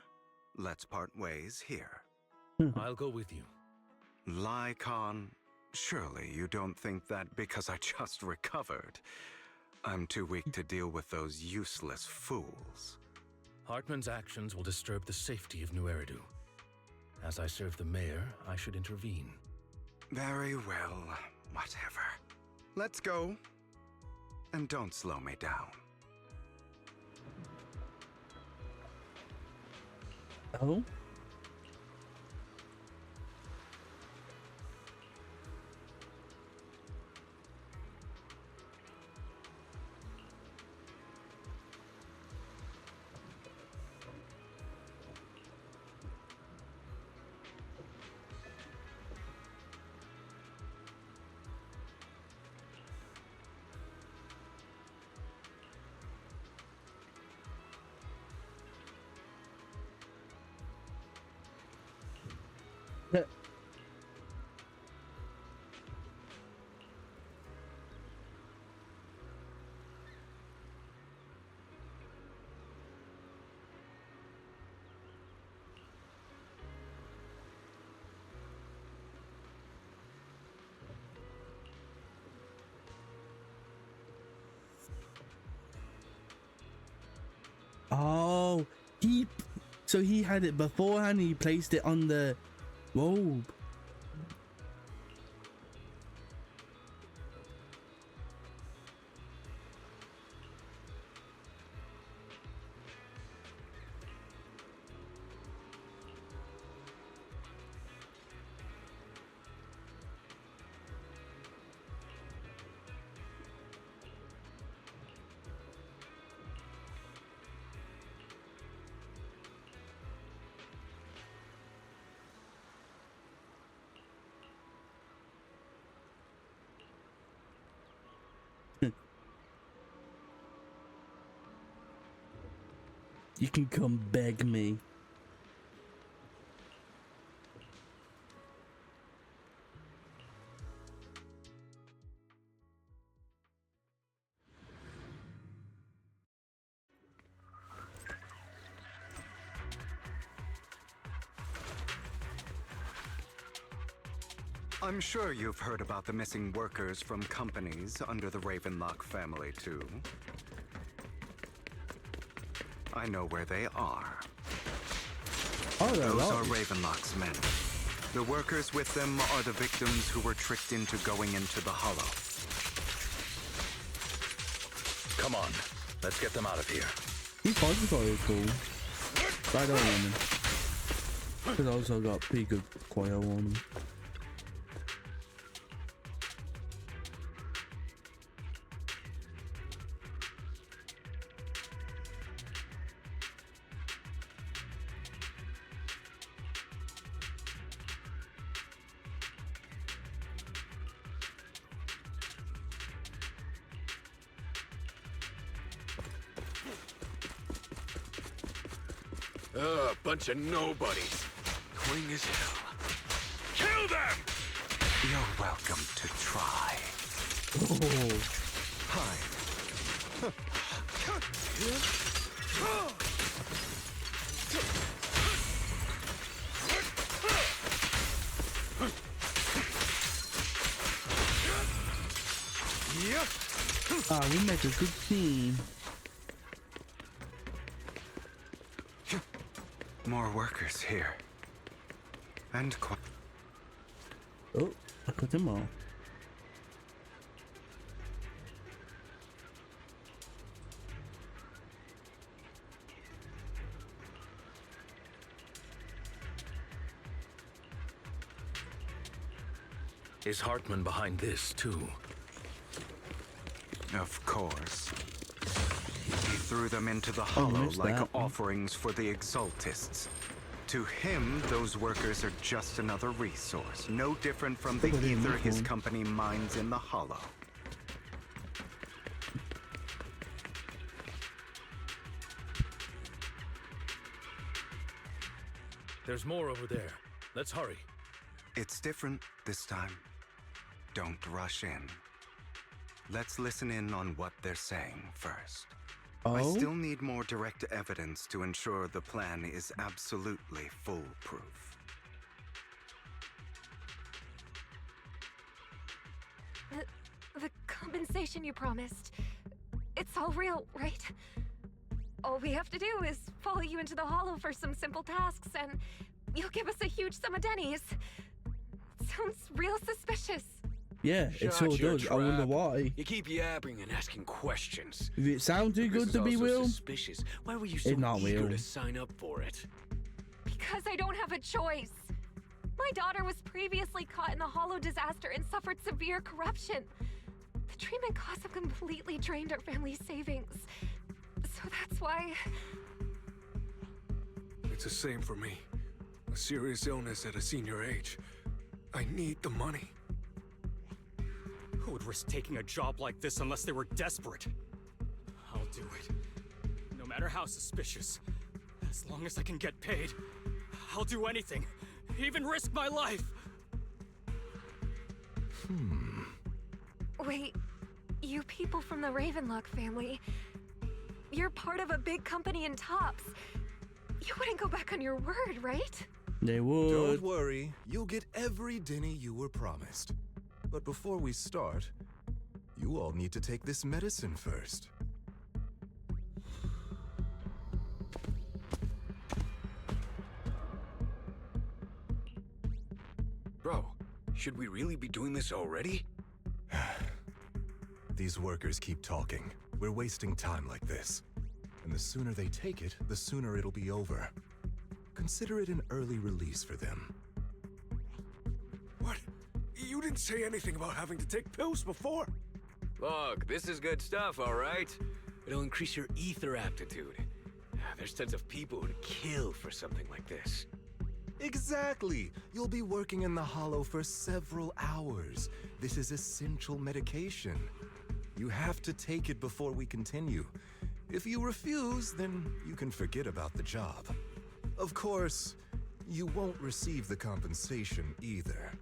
Let's part ways here. I'll go with you. Lycon, surely you don't think that because I just recovered, I'm too weak to deal with those useless fools. Hartman's actions will disturb the safety of New Eridu. As I serve the mayor, I should intervene. Very well, whatever. Let's go. And don't slow me down. Oh? Oh, so he had it beforehand. He placed it on the robe. You can come beg me. I'm sure you've heard about the missing workers from companies under the Ravenlock family, too. I know where they are. Oh, those are Ravenlock's men. The workers with them are the victims who were tricked into going into the Hollow. Come on, let's get them out of here. He punches are cool. Right on him. He's also got pretty good choir on him. Bunch of nobodies. Annoying as hell. Kill them! You're welcome to try. Oh. Hi. Ah, we make a good team. More workers here. And Oh, I cut them all. Is Hartman behind this, too? Of course. He threw them into the Hollow like offerings for the Exaltists. To him, those workers are just another resource, no different from the ether his company mines in the Hollow. There's more over there. Let's hurry. It's different this time. Don't rush in. Let's listen in on what they're saying first. Oh? I still need more direct evidence to ensure the plan is absolutely foolproof. The compensation you promised, it's all real, right? All we have to do is follow you into the Hollow for some simple tasks, and you'll give us a huge sum of dennies. Sounds real suspicious. Yeah, it sure does. I wonder why. You keep yapping and asking questions. If it sounds too good to be real, suspicious. Why were you so eager to sign up for it? Because I don't have a choice. My daughter was previously caught in the Hollow disaster and suffered severe corruption. The treatment costs have completely drained our family's savings. So that's why... It's the same for me. A serious illness at a senior age. I need the money. Who would risk taking a job like this unless they were desperate? I'll do it. No matter how suspicious. As long as I can get paid, I'll do anything. Even risk my life! Wait, you people from the Ravenlock family, you're part of a big company in Tops. You wouldn't go back on your word, right? They would. Don't worry, you'll get every denny you were promised. But before we start, you all need to take this medicine first. Bro, should we really be doing this already? These workers keep talking. We're wasting time like this. And the sooner they take it, the sooner it'll be over. Consider it an early release for them. What? You didn't say anything about having to take pills before. Look, this is good stuff, all right? It'll increase your ether aptitude. There's tons of people who'd kill for something like this. Exactly! You'll be working in the Hollow for several hours. This is essential medication. You have to take it before we continue. If you refuse, then you can forget about the job. Of course, you won't receive the compensation either.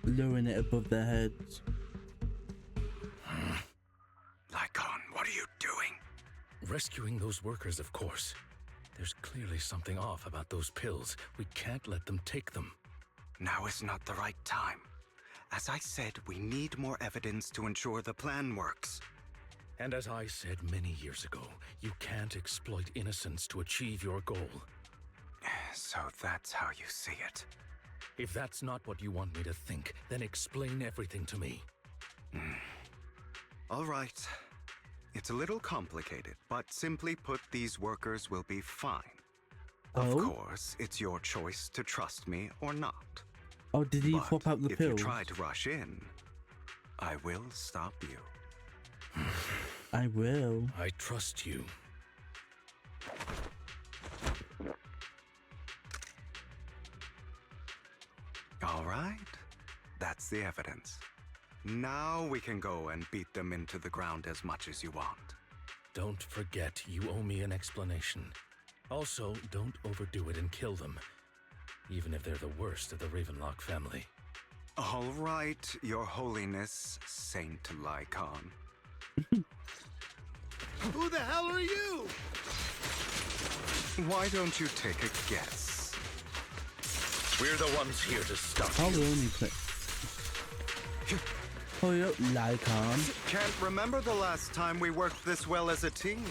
Lowering it above their heads. Lycon, what are you doing? Rescuing those workers, of course. There's clearly something off about those pills. We can't let them take them. Now is not the right time. As I said, we need more evidence to ensure the plan works. And as I said many years ago, you can't exploit innocence to achieve your goal. So that's how you see it. If that's not what you want me to think, then explain everything to me. All right. It's a little complicated, but simply put, these workers will be fine. Of course, it's your choice to trust me or not. Oh, did he swap out the if pills? you try to rush in, I will stop you. I will. I trust you. All right. That's the evidence. Now we can go and beat them into the ground as much as you want. Don't forget, you owe me an explanation. Also, don't overdo it and kill them, even if they're the worst of the Ravenlock family. All right, Your Holiness, Saint Lycon. Who the hell are you? Why don't you take a guess? We're the ones here to stop I'll you. only play. Hurry up, Lycon. Can't remember the last time we worked this well as a team.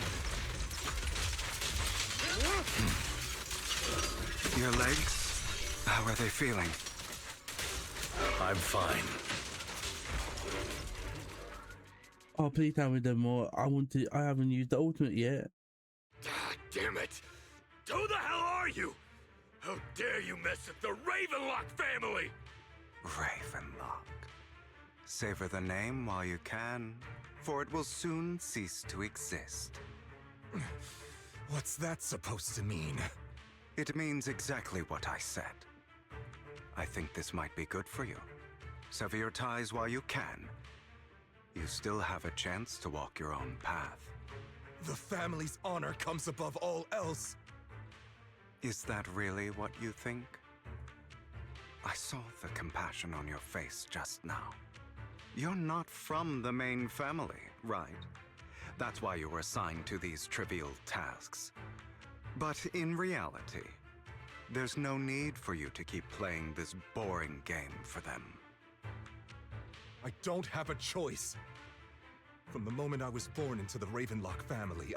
Your legs? How are they feeling? I'm fine. Oh, please tell me there more. I haven't used the ultimate yet. God damn it! Who the hell are you? How dare you mess with the Ravenlock family? Ravenlock. Savor the name while you can, for it will soon cease to exist. What's that supposed to mean? It means exactly what I said. I think this might be good for you. Sever your ties while you can. You still have a chance to walk your own path. The family's honor comes above all else. Is that really what you think? I saw the compassion on your face just now. You're not from the main family, right? That's why you were assigned to these trivial tasks. But in reality, there's no need for you to keep playing this boring game for them. I don't have a choice. From the moment I was born into the Ravenlock family,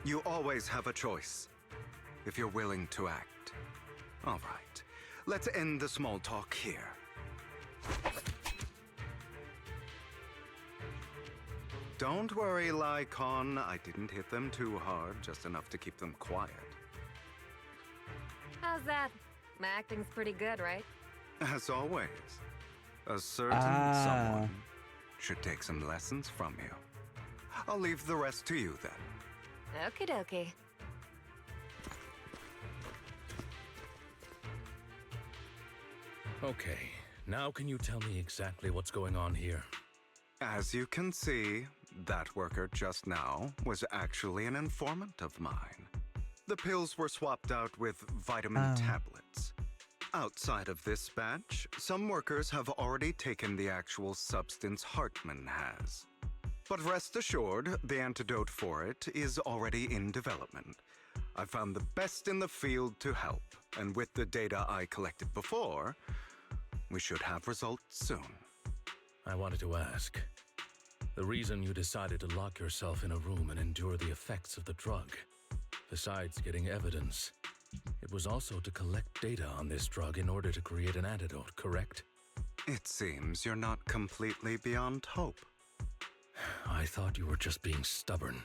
You always have a choice, if you're willing to act. All right, let's end the small talk here. Don't worry, Lycon. I didn't hit them too hard, just enough to keep them quiet. How's that? My acting's pretty good, right? As always, a certain someone should take some lessons from you. I'll leave the rest to you then. Okie dokie. Okay, now can you tell me exactly what's going on here? As you can see, that worker just now was actually an informant of mine. The pills were swapped out with vitamin tablets. Outside of this batch, some workers have already taken the actual substance Hartman has. But rest assured, the antidote for it is already in development. I found the best in the field to help, and with the data I collected before, we should have results soon. I wanted to ask. The reason you decided to lock yourself in a room and endure the effects of the drug, besides getting evidence, It was also to collect data on this drug in order to create an antidote, correct? It seems you're not completely beyond hope. I thought you were just being stubborn.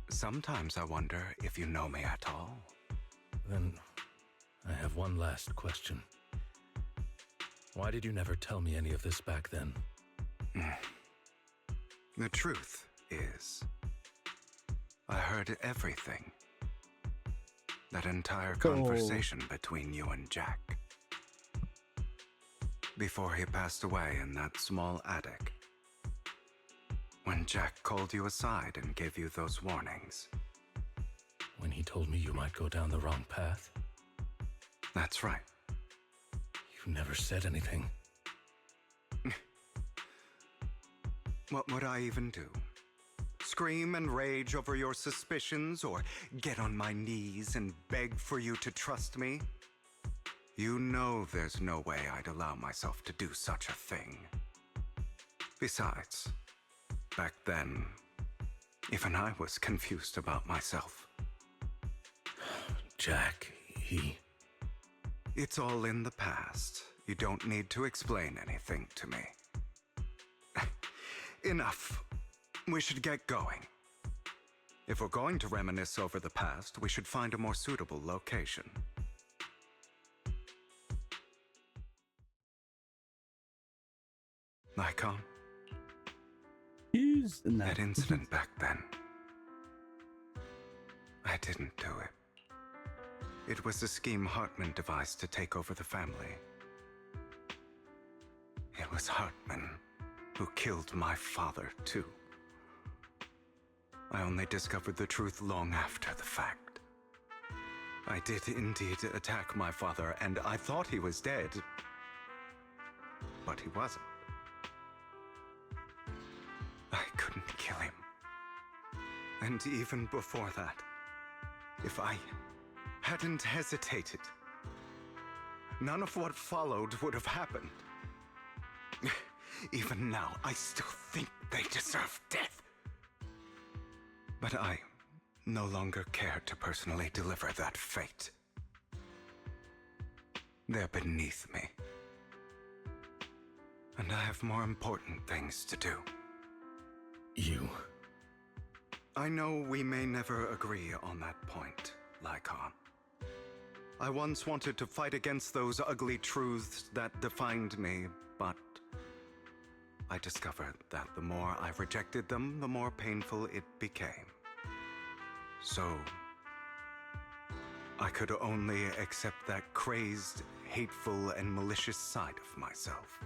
Sometimes I wonder if you know me at all. Then, I have one last question. Why did you never tell me any of this back then? The truth is, I heard everything. That entire conversation between you and Jack. Before he passed away in that small attic. When Jack called you aside and gave you those warnings. When he told me you might go down the wrong path? That's right. You never said anything. What would I even do? Scream and rage over your suspicions, or get on my knees and beg for you to trust me? You know there's no way I'd allow myself to do such a thing. Besides, back then, even I was confused about myself. Jack, he... It's all in the past. You don't need to explain anything to me. Enough. We should get going. If we're going to reminisce over the past, we should find a more suitable location. Lycon? That incident back then. I didn't do it. It was a scheme Hartman devised to take over the family. It was Hartman who killed my father, too. I only discovered the truth long after the fact. I did indeed attack my father, and I thought he was dead. But he wasn't. I couldn't kill him. And even before that, if I hadn't hesitated, none of what followed would have happened. Even now, I still think they deserve death. But I no longer care to personally deliver that fate. They're beneath me. And I have more important things to do. You... I know we may never agree on that point, Lycon. I once wanted to fight against those ugly truths that defined me, but I discovered that the more I rejected them, the more painful it became. So, I could only accept that crazed, hateful, and malicious side of myself.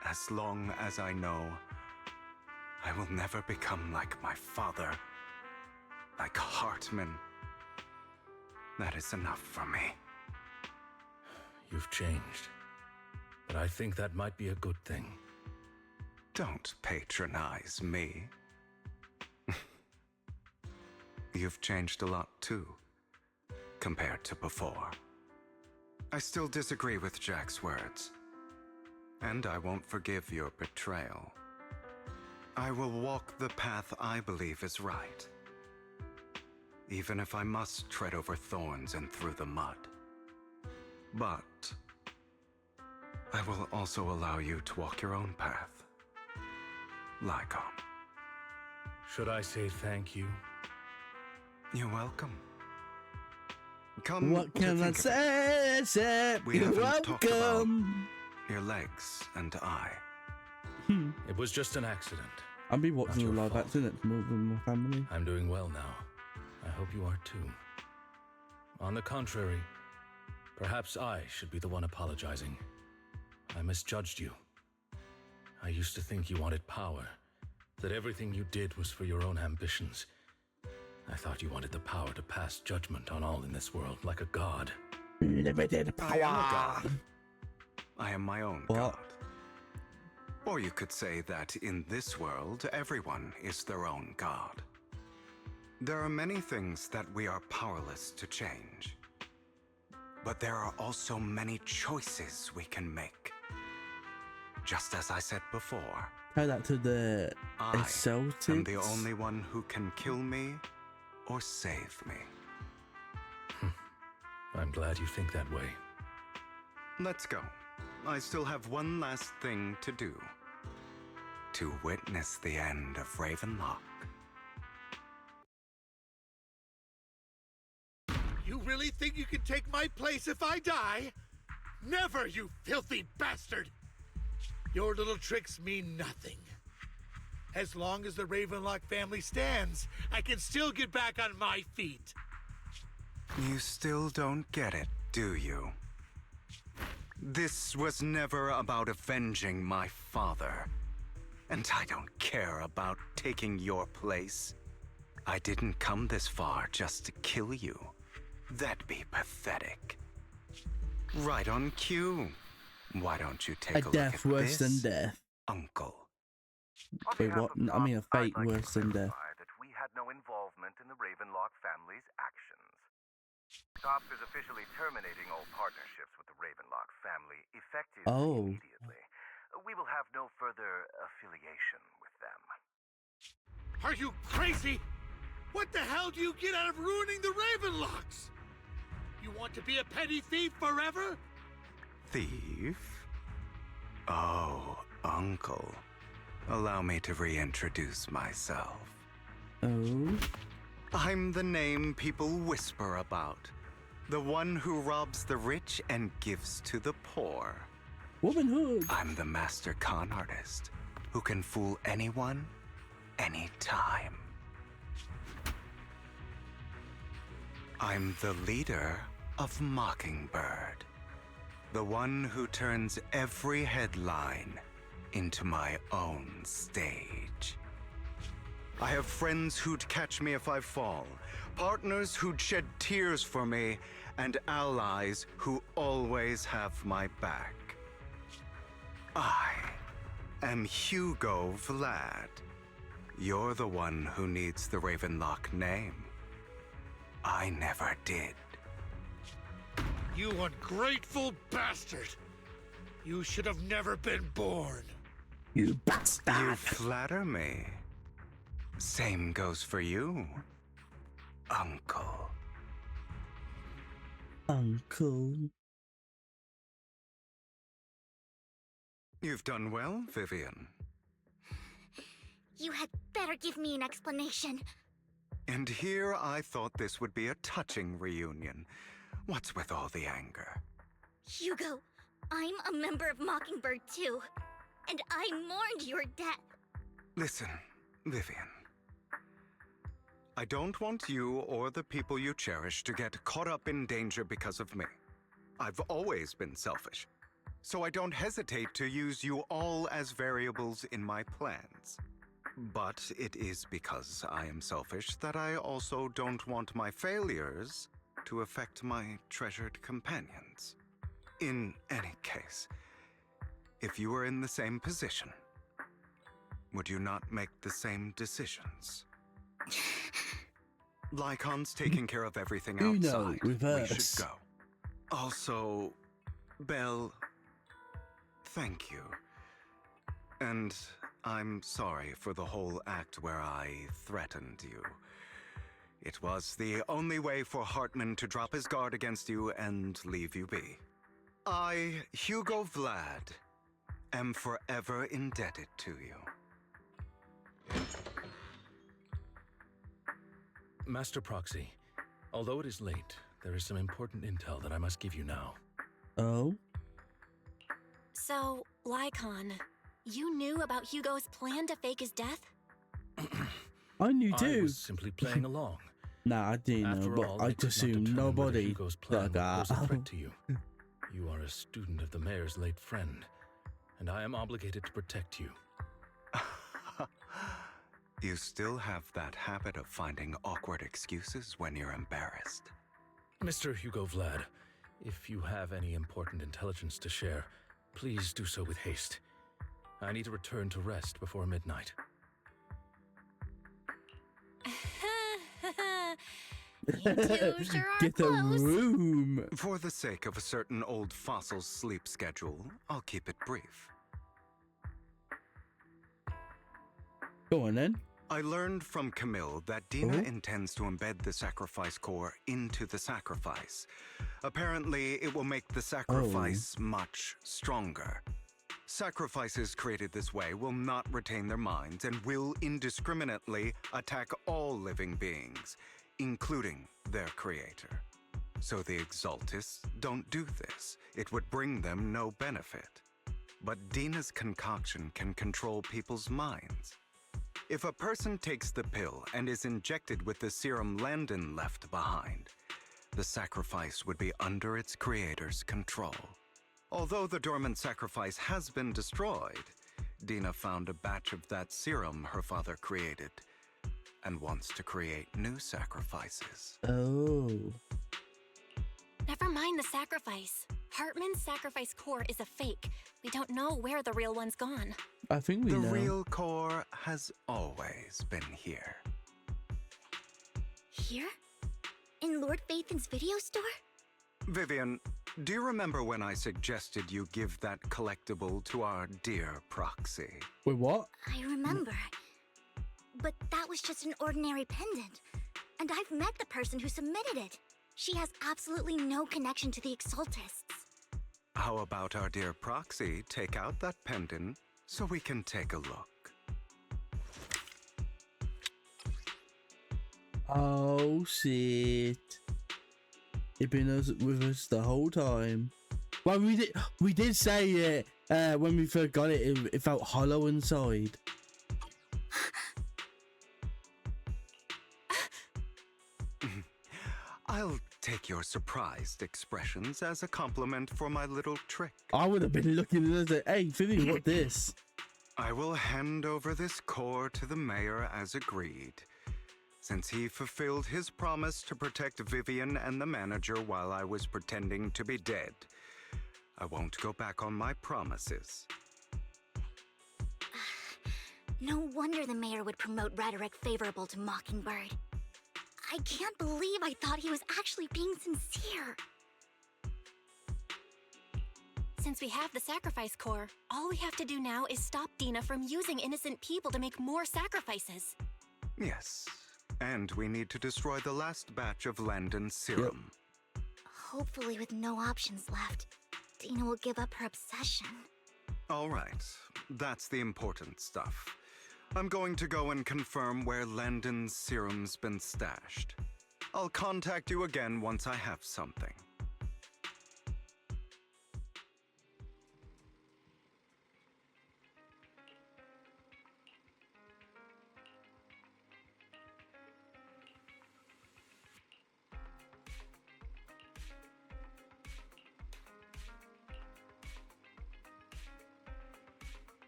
As long as I know I will never become like my father, like Hartman, that is enough for me. You've changed. But I think that might be a good thing. Don't patronize me. You've changed a lot too, compared to before. I still disagree with Jack's words. And I won't forgive your betrayal. I will walk the path I believe is right. Even if I must tread over thorns and through the mud. But I will also allow you to walk your own path. Lycon. Should I say thank you? You're welcome. Come what can I say? We You're haven't talked about welcome. your legs and I. It was just an accident. I'll be watching Not the your live fault. action at more than my family. I'm doing well now. I hope you are too. On the contrary, perhaps I should be the one apologizing. I misjudged you. I used to think you wanted power, that everything you did was for your own ambitions. I thought you wanted the power to pass judgment on all in this world, like a god. Limited I am a power. god. I am my own What? god. Or you could say that in this world, everyone is their own god. There are many things that we are powerless to change. But there are also many choices we can make. Just as I said before, Tell that to the I am Celtics. the only one who can kill me or save me. I'm glad you think that way. Let's go. I still have one last thing to do. To witness the end of Ravenlock. You really think you can take my place if I die? Never, you filthy bastard! Your little tricks mean nothing. As long as the Ravenlock family stands, I can still get back on my feet. You still don't get it, do you? This was never about avenging my father. And I don't care about taking your place. I didn't come this far just to kill you. That'd be pathetic. Right on cue. Why don't you take a look death at worse this, than death. Uncle? Wait, what? I mean, a fate worse than death. That we had no involvement in the Ravenlock family's actions. Top is officially terminating all partnerships with the Ravenlock family effective immediately. We will have no further affiliation with them. Are you crazy? What the hell do you get out of ruining the Ravenlocks? You want to be a petty thief forever? Thief? Oh, Uncle. Allow me to reintroduce myself. Oh? I'm the name people whisper about. The one who robs the rich and gives to the poor. Womanhood! I'm the master con artist who can fool anyone, anytime. I'm the leader of Mockingbird. The one who turns every headline into my own stage. I have friends who'd catch me if I fall, partners who'd shed tears for me, and allies who always have my back. I am Hugo Vlad. You're the one who needs the Ravenlock name. I never did. You ungrateful bastard! You should have never been born. You bastard! You flatter me. Same goes for you, Uncle. Uncle. You've done well, Vivian. You had better give me an explanation. And here I thought this would be a touching reunion. What's with all the anger? Hugo, I'm a member of Mockingbird too, and I mourned your death. Listen, Vivian. I don't want you or the people you cherish to get caught up in danger because of me. I've always been selfish, so I don't hesitate to use you all as variables in my plans. But it is because I am selfish that I also don't want my failures to affect my treasured companions. In any case, if you were in the same position, would you not make the same decisions? Lycon's taking care of everything outside. We should go. Also, Belle, thank you. And I'm sorry for the whole act where I threatened you. It was the only way for Hartman to drop his guard against you and leave you be. I, Hugo Vlad, am forever indebted to you. Master Proxy, although it is late, there is some important intel that I must give you now. Oh? So, Lycon, you knew about Hugo's plan to fake his death? I knew too. I was simply playing along. Nah, I didn't know, but I just assumed nobody Hugo's plan was a threat to you. You are a student of the mayor's late friend, and I am obligated to protect you. You still have that habit of finding awkward excuses when you're embarrassed. Mr. Hugo Vlad, if you have any important intelligence to share, please do so with haste. I need to return to rest before midnight. You two sure are Get a close. room. For the sake of a certain old fossil's sleep schedule, I'll keep it brief. Go on then. I learned from Camille that Dina intends to embed the sacrifice core into the sacrifice. Apparently, it will make the sacrifice much stronger. Sacrifices created this way will not retain their minds and will indiscriminately attack all living beings, including their creator. So the Exaltists don't do this. It would bring them no benefit. But Dina's concoction can control people's minds. If a person takes the pill and is injected with the serum Landon left behind, the sacrifice would be under its creator's control. Although the dormant sacrifice has been destroyed, Dina found a batch of that serum her father created and wants to create new sacrifices. Oh. Never mind the sacrifice. Hartman's sacrifice core is a fake. We don't know where the real one's gone. I think we know. The real core has always been here. Here? In Lord Phaethon's video store? Vivian, do you remember when I suggested you give that collectible to our dear proxy? Wait, what? I remember. But that was just an ordinary pendant. And I've met the person who submitted it. She has absolutely no connection to the Exaltists. How about our dear proxy take out that pendant so we can take a look? Oh shit. You've been with us the whole time. Well, we did say it when we first got it, it felt hollow inside. I'll take your surprised expressions as a compliment for my little trick. I would have been looking at it. Hey, Vivian, what this? I will hand over this core to the mayor as agreed. Since he fulfilled his promise to protect Vivian and the manager while I was pretending to be dead, I won't go back on my promises. No wonder the mayor would promote rhetoric favorable to Mockingbird. I can't believe I thought he was actually being sincere. Since we have the sacrifice core, all we have to do now is stop Dina from using innocent people to make more sacrifices. Yes, and we need to destroy the last batch of Landon's serum. Hopefully with no options left, Dina will give up her obsession. All right, that's the important stuff. I'm going to go and confirm where Landon's serum's been stashed. I'll contact you again once I have something.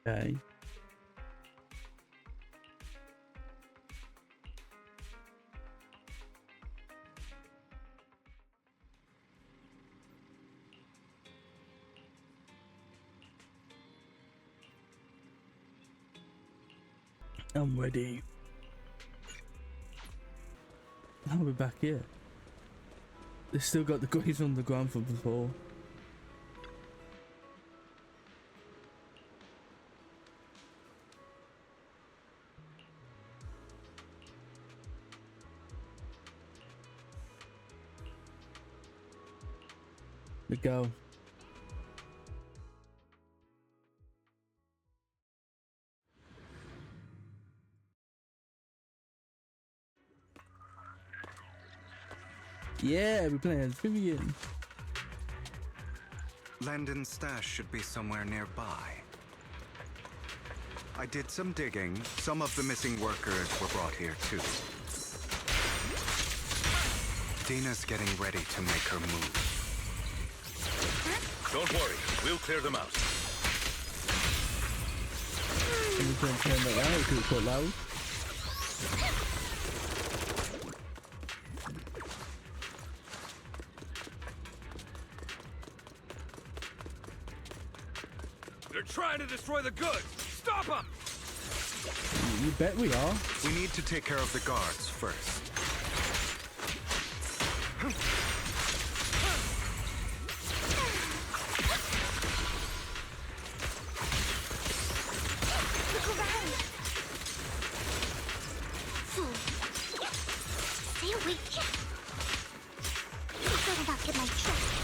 Okay. I'm ready. Now we're back here. They still got the goodies on the ground from before. Let's go. Yeah, we're playing as Vivian. Landon's stash should be somewhere nearby. I did some digging. Some of the missing workers were brought here too. Dina's getting ready to make her move. Don't worry, we'll clear them out. We can turn that down, because it's quite loud. They're trying to destroy the goods! Stop them! You bet we are. We need to take care of the guards first. better not get my trust.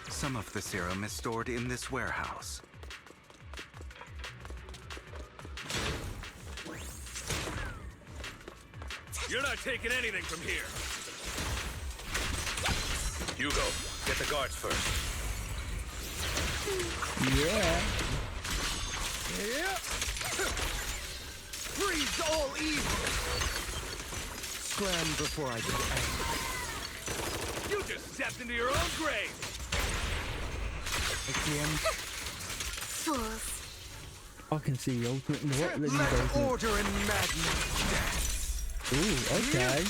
Some of the serum is stored in this warehouse. You're not taking anything from here. Hugo, get the guards first. Yeah. Freeze all evil! Scram before I get angry. You just stepped into your own grave! Again? Fools. I can see the ultimate in the what? Let Let me go. order and madness dance! Ooh, okay.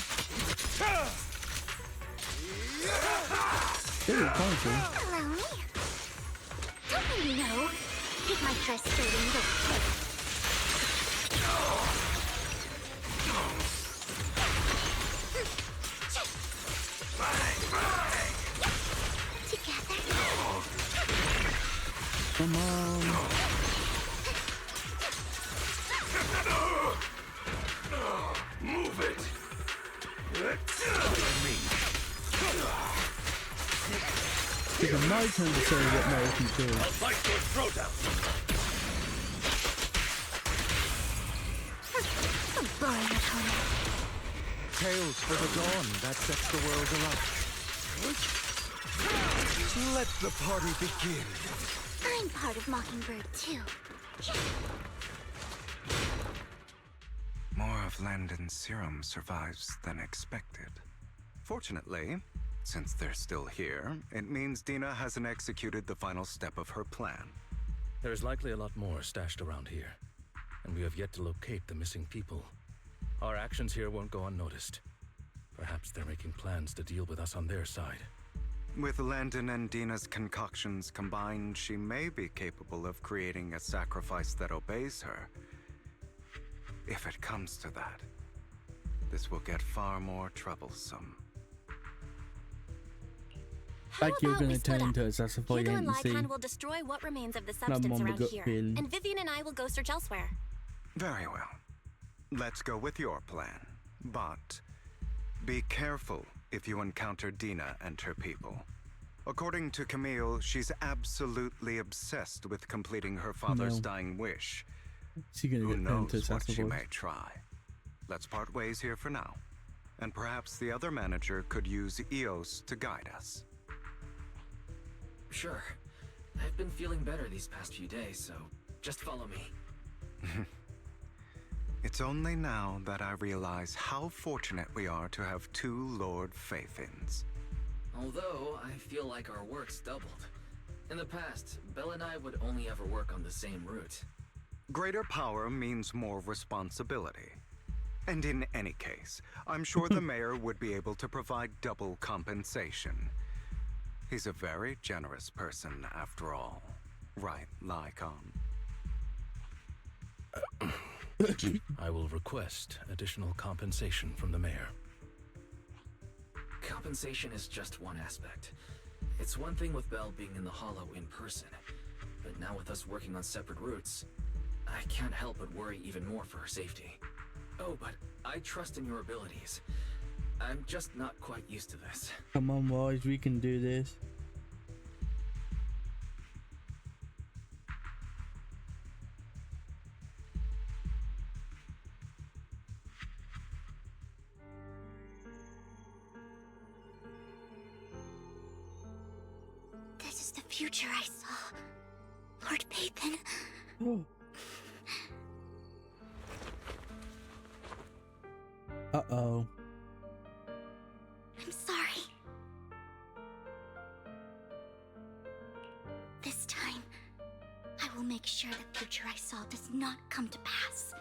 Ooh, powerful. Allow me. Don't you know? Get my dress straight in the face. Together. Come on. Move it! It's my turn to say what Mary can do. I'll fight your throat out! So boring at home. Tales for the dawn that sets the world alight. Let the party begin. I'm part of Mockingbird too. More of Landon's serum survives than expected. Fortunately, since they're still here, it means Dina hasn't executed the final step of her plan. There is likely a lot more stashed around here, and we have yet to locate the missing people. Our actions here won't go unnoticed. Perhaps they're making plans to deal with us on their side. With Landon and Dina's concoctions combined, she may be capable of creating a sacrifice that obeys her. If it comes to that, this will get far more troublesome. How Like you're about gonna we split turn up? into a sassafras Hugo and agency. Lycan will destroy what remains of the That substance mom around got here, feeling. and Vivian and I will go search elsewhere. Very well. Let's go with your plan. But be careful if you encounter Dina and her people. According to Camille, she's absolutely obsessed with completing her father's No. dying wish. She's gonna Who get turned into a knows what she sassafras. may try. Let's part ways here for now. And perhaps the other manager could use EOS to guide us. Sure. I've been feeling better these past few days, so just follow me. It's only now that I realize how fortunate we are to have two Lord Faithins. Although, I feel like our work's doubled. In the past, Belle and I would only ever work on the same route. Greater power means more responsibility. And in any case, I'm sure the mayor would be able to provide double compensation. He's a very generous person, after all. Right, Lycon? I will request additional compensation from the mayor. Compensation is just one aspect. It's one thing with Belle being in the Hollow in person, but now with us working on separate routes, I can't help but worry even more for her safety. Oh, but I trust in your abilities. I'm just not quite used to this. Come on, boys, we can do this. This is the future I saw, Lord Pathan. Uh-oh. I'm sorry. This time, I will make sure the future I saw does not come to pass.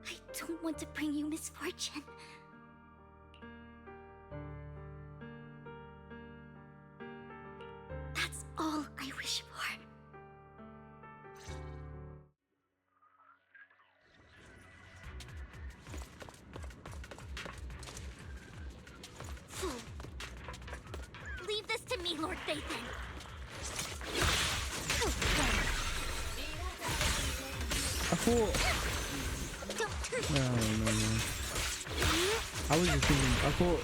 I don't want to bring you misfortune. That's all I wish for. Fool. Leave this to me, Lord Bathan. I thought No. I was just thinking, I thought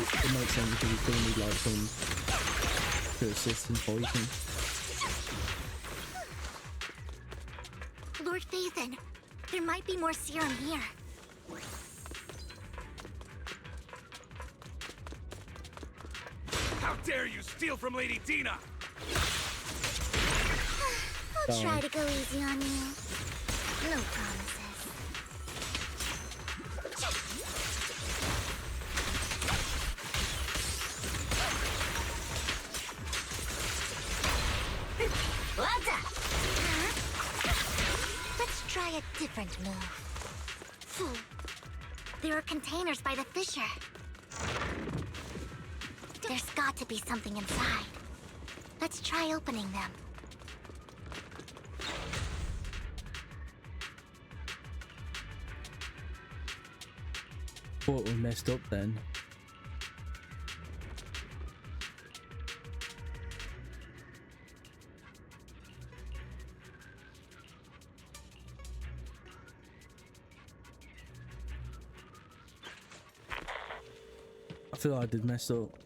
it makes sense because he's gonna need like some to assist in poison. Lord Phaethon, there might be more serum here. How dare you steal from Lady Dina! I'll try to go easy on you. No promises. Let's try a different move. There are containers by the fissure. There's got to be something inside. Let's try opening them. Thought we messed up then. I feel like I did mess up.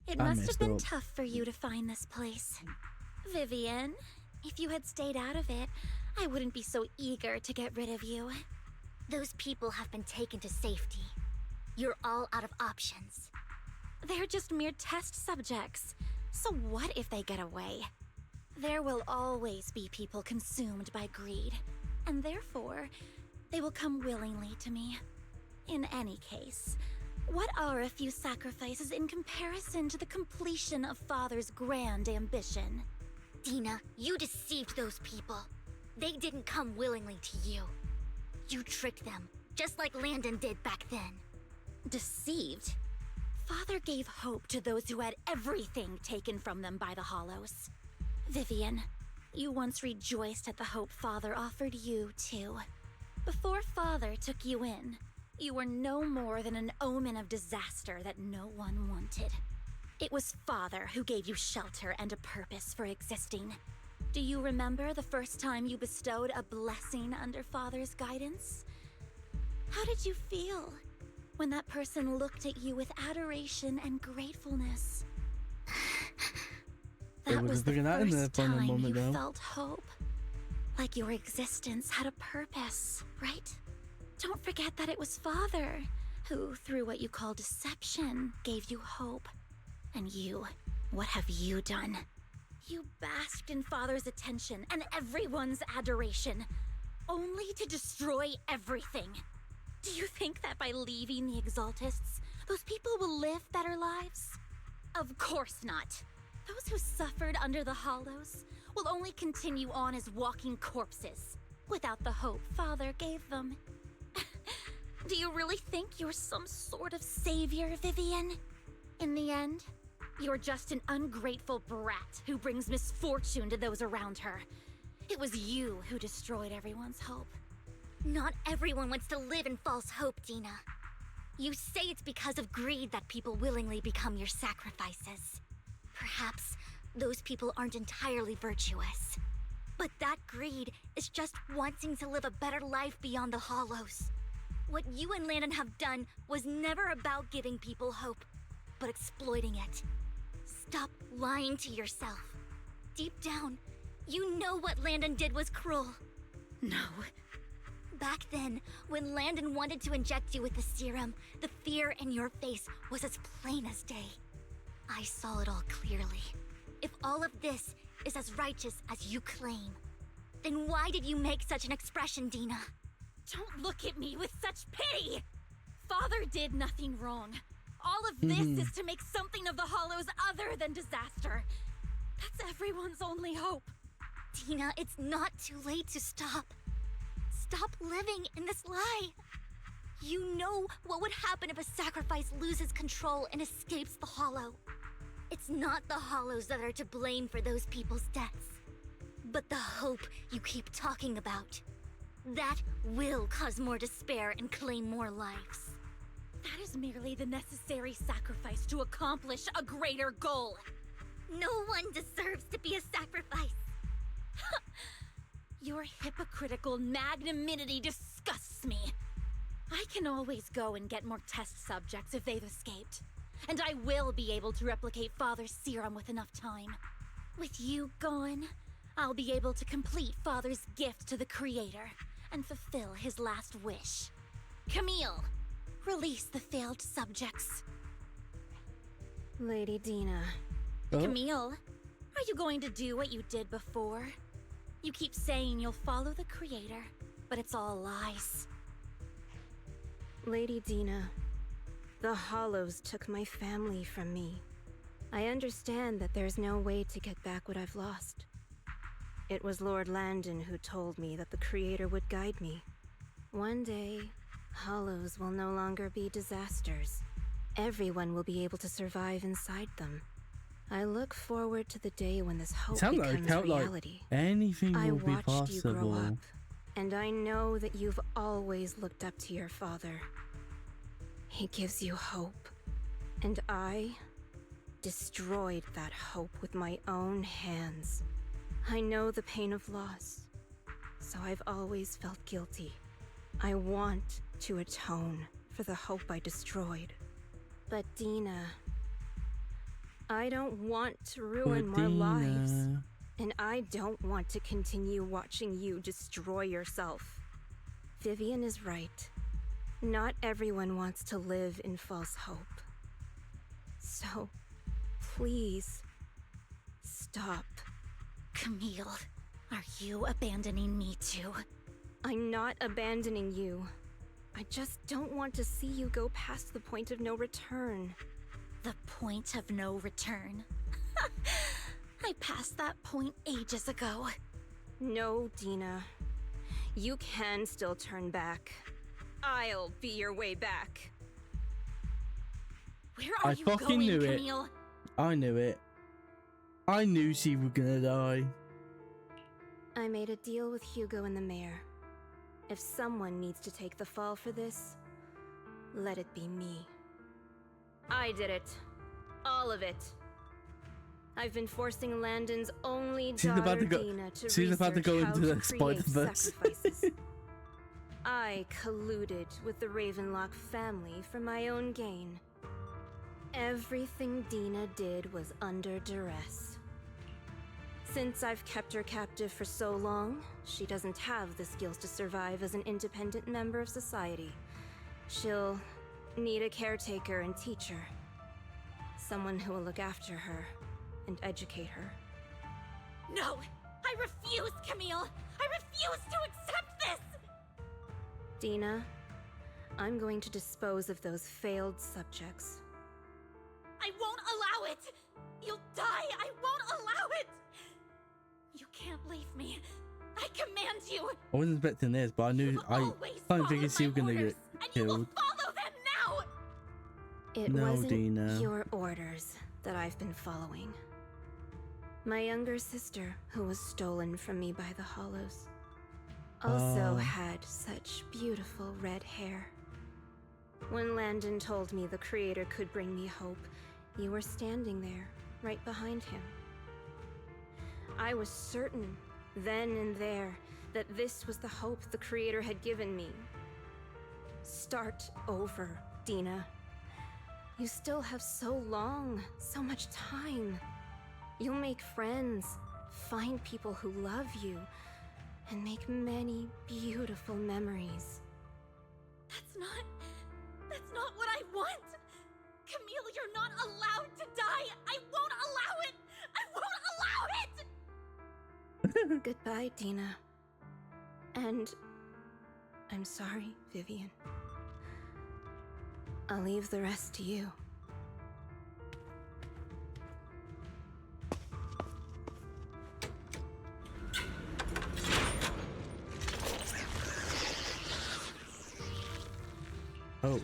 It I must have messed been up. tough for you to find this place. Vivian, if you had stayed out of it, I wouldn't be so eager to get rid of you. Those people have been taken to safety. You're all out of options. They're just mere test subjects. So what if they get away? There will always be people consumed by greed, and therefore, they will come willingly to me. In any case, what are a few sacrifices in comparison to the completion of Father's grand ambition? Dina, you deceived those people. They didn't come willingly to you. You tricked them, just like Landon did back then. Deceived? Father gave hope to those who had everything taken from them by the Hollows. Vivian, you once rejoiced at the hope Father offered you, too. Before Father took you in, you were no more than an omen of disaster that no one wanted. It was Father who gave you shelter and a purpose for existing. Do you remember the first time you bestowed a blessing under Father's guidance? How did you feel when that person looked at you with adoration and gratefulness? That was the first time you felt hope. Like your existence had a purpose, right? Don't forget that it was Father who, through what you call deception, gave you hope. And you, what have you done? You basked in Father's attention and everyone's adoration, only to destroy everything. Do you think that by leaving the Exaltists, those people will live better lives? Of course not. Those who suffered under the Hollows will only continue on as walking corpses, without the hope Father gave them. Do you really think you're some sort of savior, Vivian? In the end, you're just an ungrateful brat who brings misfortune to those around her. It was you who destroyed everyone's hope. Not everyone wants to live in false hope, Dina. You say it's because of greed that people willingly become your sacrifices. Perhaps those people aren't entirely virtuous. But that greed is just wanting to live a better life beyond the Hollows. What you and Landon have done was never about giving people hope, but exploiting it. Stop lying to yourself. Deep down, you know what Landon did was cruel. No. Back then, when Landon wanted to inject you with the serum, the fear in your face was as plain as day. I saw it all clearly. If all of this is as righteous as you claim, then why did you make such an expression, Dina? Don't look at me with such pity! Father did nothing wrong. All of this is to make something of the Hollows other than disaster. That's everyone's only hope. Dina, it's not too late to stop. Stop living in this lie. You know what would happen if a sacrifice loses control and escapes the Hollow. It's not the Hollows that are to blame for those people's deaths, but the hope you keep talking about. That will cause more despair and claim more lives. That is merely the necessary sacrifice to accomplish a greater goal. No one deserves to be a sacrifice. You're Your hypocritical magnanimity disgusts me. I can always go and get more test subjects if they've escaped. And I will be able to replicate Father's serum with enough time. With you gone, I'll be able to complete Father's gift to the Creator and fulfill his last wish. Camille, release the failed subjects. Lady Dina. Oh. Camille, are you going to do what you did before? You keep saying you'll follow the Creator, but it's all lies. Lady Dina, the Hollows took my family from me. I understand that there's no way to get back what I've lost. It was Lord Landon who told me that the Creator would guide me. One day, Hollows will no longer be disasters. Everyone will be able to survive inside them. I look forward to the day when this hope becomes reality. Anything I will be watched you grow possible. up, and I know that you've always looked up to your father. He gives you hope, and I destroyed that hope with my own hands. I know the pain of loss, so I've always felt guilty. I want to atone for the hope I destroyed. But Dina, I don't want to ruin more lives, and I don't want to continue watching you destroy yourself. Vivian is right. Not everyone wants to live in false hope. So, please, stop. Camille, are you abandoning me too? I'm not abandoning you. I just don't want to see you go past the point of no return. The point of no return? I passed that point ages ago. No, Dina. You can still turn back. I'll be your way back. Where are I you fucking going, knew Camille? it. I knew it. I knew she was gonna die. I made a deal with Hugo and the mayor. If someone needs to take the fall for this, let it be me. I did it. All of it. I've been forcing Landon's only daughter, Dina, to she's about to go research into how the to create Spider-Verse. sacrifices. I colluded with the Ravenlock family for my own gain. Everything Dina did was under duress. Since I've kept her captive for so long, she doesn't have the skills to survive as an independent member of society. She'll need a caretaker and teacher. Someone who will look after her and educate her. No! I refuse, Camille! I refuse to accept this! Dina, I'm going to dispose of those failed subjects. I won't allow it! You'll die! I won't allow it! You can't leave me. I command you! I wasn't expecting this, but I knew I didn't think she was gonna get killed. Follow them now! It No, wasn't Dina. your orders that I've been following. My younger sister, who was stolen from me by the Hollows, also had such beautiful red hair. When Landon told me the Creator could bring me hope, you were standing there, right behind him. I was certain, then and there, that this was the hope the Creator had given me. Start over, Dina. You still have so long, so much time. You'll make friends, find people who love you, and make many beautiful memories. That's not what I want! Camille, you're not allowed to die! I won't allow it! I won't allow it! Goodbye, Dina. And I'm sorry, Vivian. I'll leave the rest to you. Oh.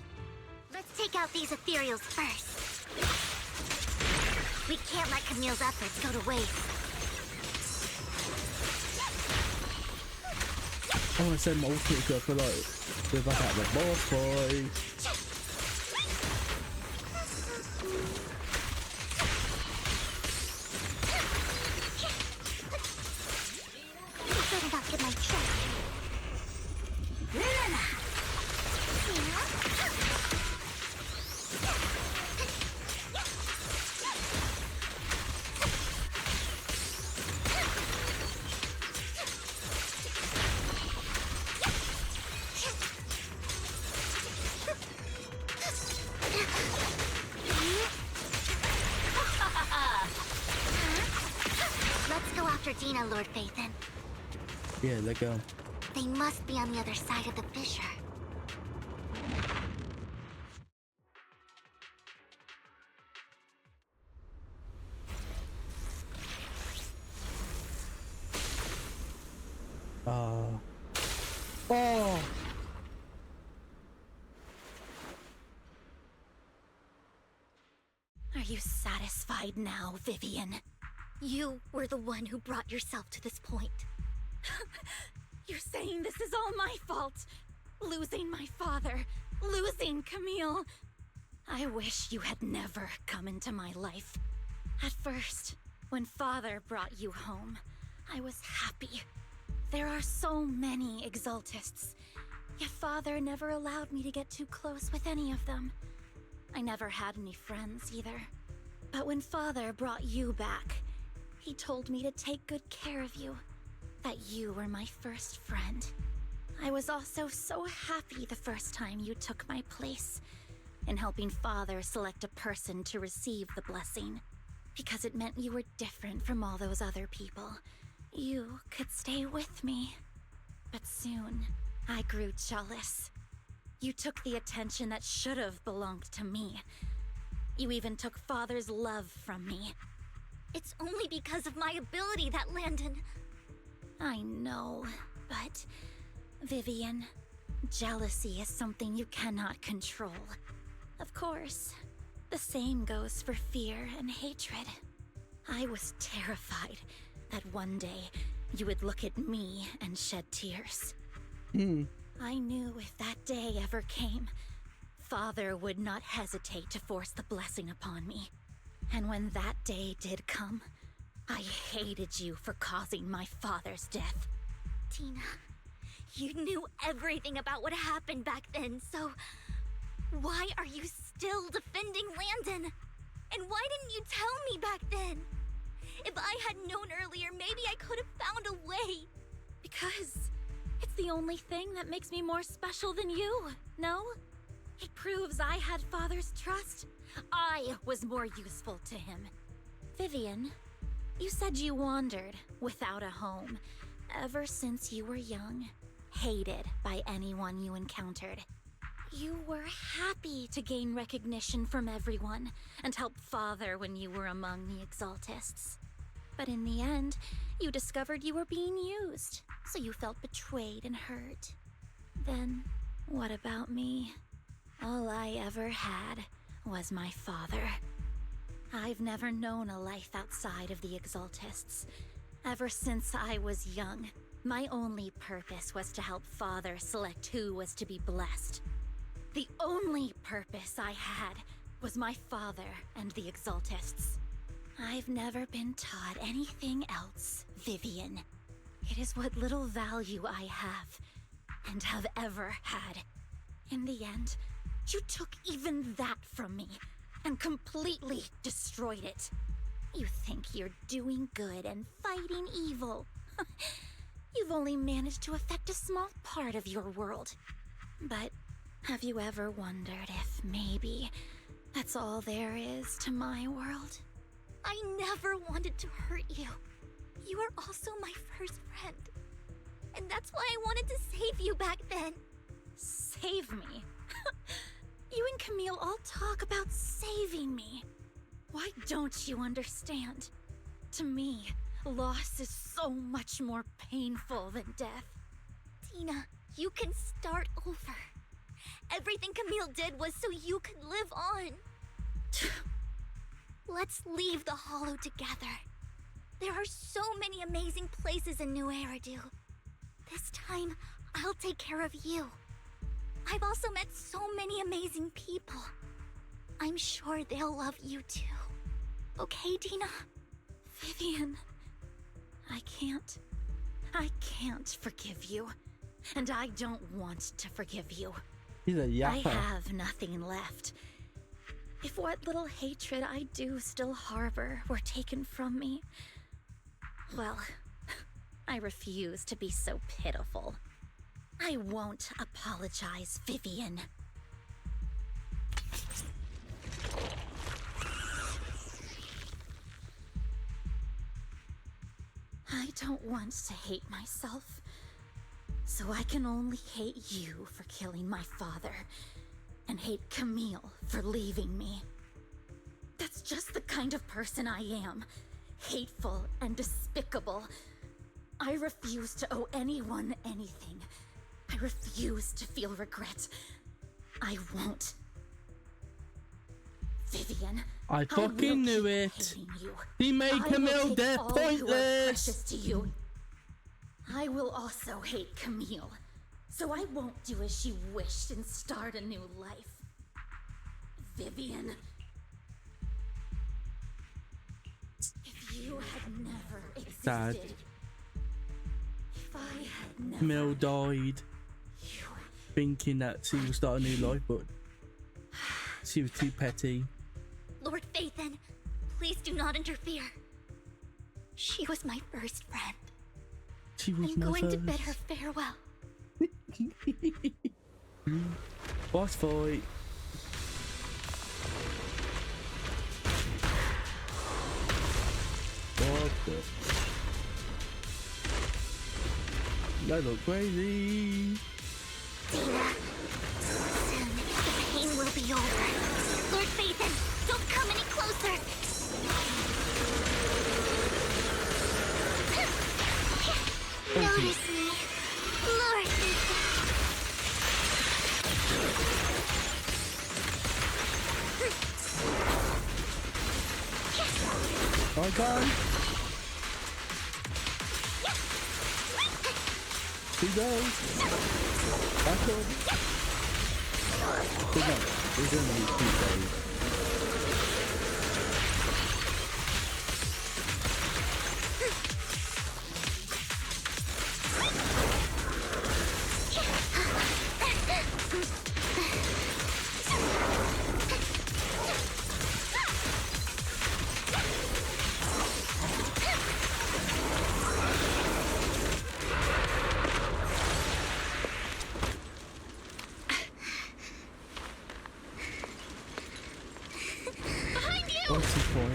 Let's take out these ethereals first. We can't let Camille's efforts go to waste. I want to send my ultimate girl for like, with like at the boss boy. I better not get my Lord Phaethon. Yeah, let go. They must be on the other side of the fissure. Oh. Are you satisfied now, Vivian? You were the one who brought yourself to this point. You're saying this is all my fault? Losing my father, losing Camille. I wish you had never come into my life. At first, when Father brought you home, I was happy. There are so many Exaltists, yet Father never allowed me to get too close with any of them. I never had any friends either. But when Father brought you back, he told me to take good care of you, that you were my first friend. I was also so happy the first time you took my place in helping Father select a person to receive the blessing, because it meant you were different from all those other people. You could stay with me. But soon, I grew jealous. You took the attention that should have belonged to me. You even took Father's love from me. It's only because of my ability that Landon... I know, but... Vivian, jealousy is something you cannot control. Of course, the same goes for fear and hatred. I was terrified that one day you would look at me and shed tears. I knew if that day ever came, Father would not hesitate to force the blessing upon me. And when that day did come, I hated you for causing my father's death. Tina, you knew everything about what happened back then, so... why are you still defending Landon? And why didn't you tell me back then? If I had known earlier, maybe I could have found a way. Because it's the only thing that makes me more special than you, no? It proves I had Father's trust. I was more useful to him. Vivian, you said you wandered without a home ever since you were young, hated by anyone you encountered. You were happy to gain recognition from everyone and help Father when you were among the Exaltists. But in the end, you discovered you were being used, so you felt betrayed and hurt. Then, what about me? All I ever had was my father. I've never known a life outside of the Exaltists. Ever since I was young, my only purpose was to help Father select who was to be blessed. The only purpose I had was my father and the Exaltists. I've never been taught anything else, Vivian. It is what little value I have, and have ever had. In the end, you took even that from me, and completely destroyed it. You think you're doing good and fighting evil. You've only managed to affect a small part of your world. But have you ever wondered if maybe that's all there is to my world? I never wanted to hurt you. You are also my first friend. And that's why I wanted to save you back then. Save me? You and Camille all talk about saving me. Why don't you understand? To me, loss is so much more painful than death. Tina, you can start over. Everything Camille did was so you could live on. Let's leave the Hollow together. There are so many amazing places in New Eridu. This time, I'll take care of you. I've also met so many amazing people. I'm sure they'll love you too. Okay, Tina? Vivian, I can't forgive you. And I don't want to forgive you. He's a yapper. I have nothing left. If what little hatred I do still harbor were taken from me, well, I refuse to be so pitiful. I won't apologize, Vivian. I don't want to hate myself. So I can only hate you for killing my father, and hate Camille for leaving me. That's just the kind of person I am. Hateful and despicable. I refuse to owe anyone anything. I refuse to feel regret. I won't. Vivian, I fucking knew it. He made Camille death pointless. To you. I will also hate Camille, so I won't do as she wished and start a new life. Vivian, if you had never existed, Sad. If I had never, Camille died, thinking that she would start a new life, but she was too petty. Lord Phaethon, please do not interfere. She was my first friend. She was I'm my going to first. bid her farewell. Boss fight. What the? That look crazy. Dina, soon the pain will be over. Lord Phaethon, don't come any closer. Notice me, Lord Phaethon. I gone. He goes. Back on. Good night. We're going to need 2 days. What's he for?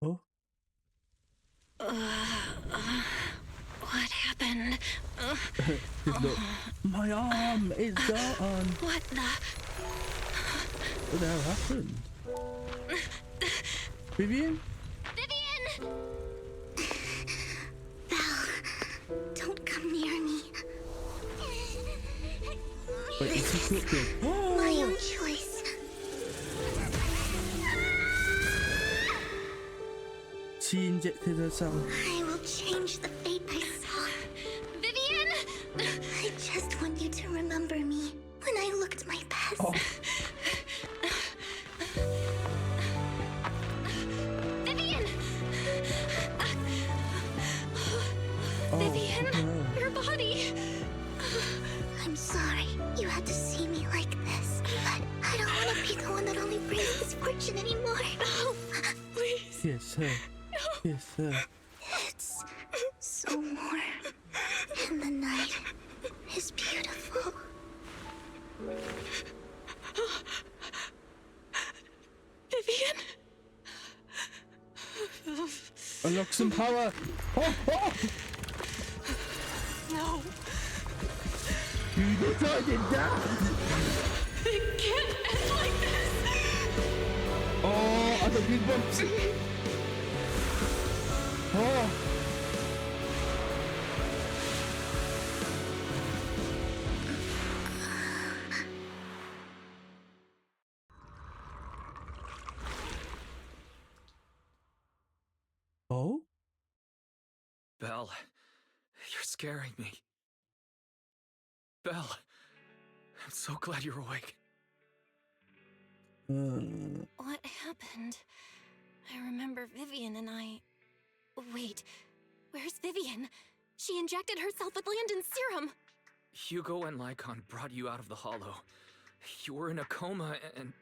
Oh? What happened? Look, my arm is gone. What the? What the hell happened? Vivian? Vivian! Belle, don't come near me. Wait, is he cooking? My own choice. She injected herself. I will change the fate I saw. Vivian! I just want you to remember me when I looked my best. Oh. Vivian! Vivian, no. your body. I'm sorry you had to see me like this, but I don't want to be the one that only brings misfortune anymore. No, please. Yes, sir. Yes, sir. It's so warm, and the night is beautiful. Vivian. Unlock some power. Oh, oh. No. You decided that. It can't end like this. Oh, I got big bumps. Oh. Oh? Belle, you're scaring me. Belle, I'm so glad you're awake. What happened? I remember Vivian and I... Wait, where's Vivian? She injected herself with Landon's serum. Hugo and Lycon brought you out of the Hollow. You were in a coma and...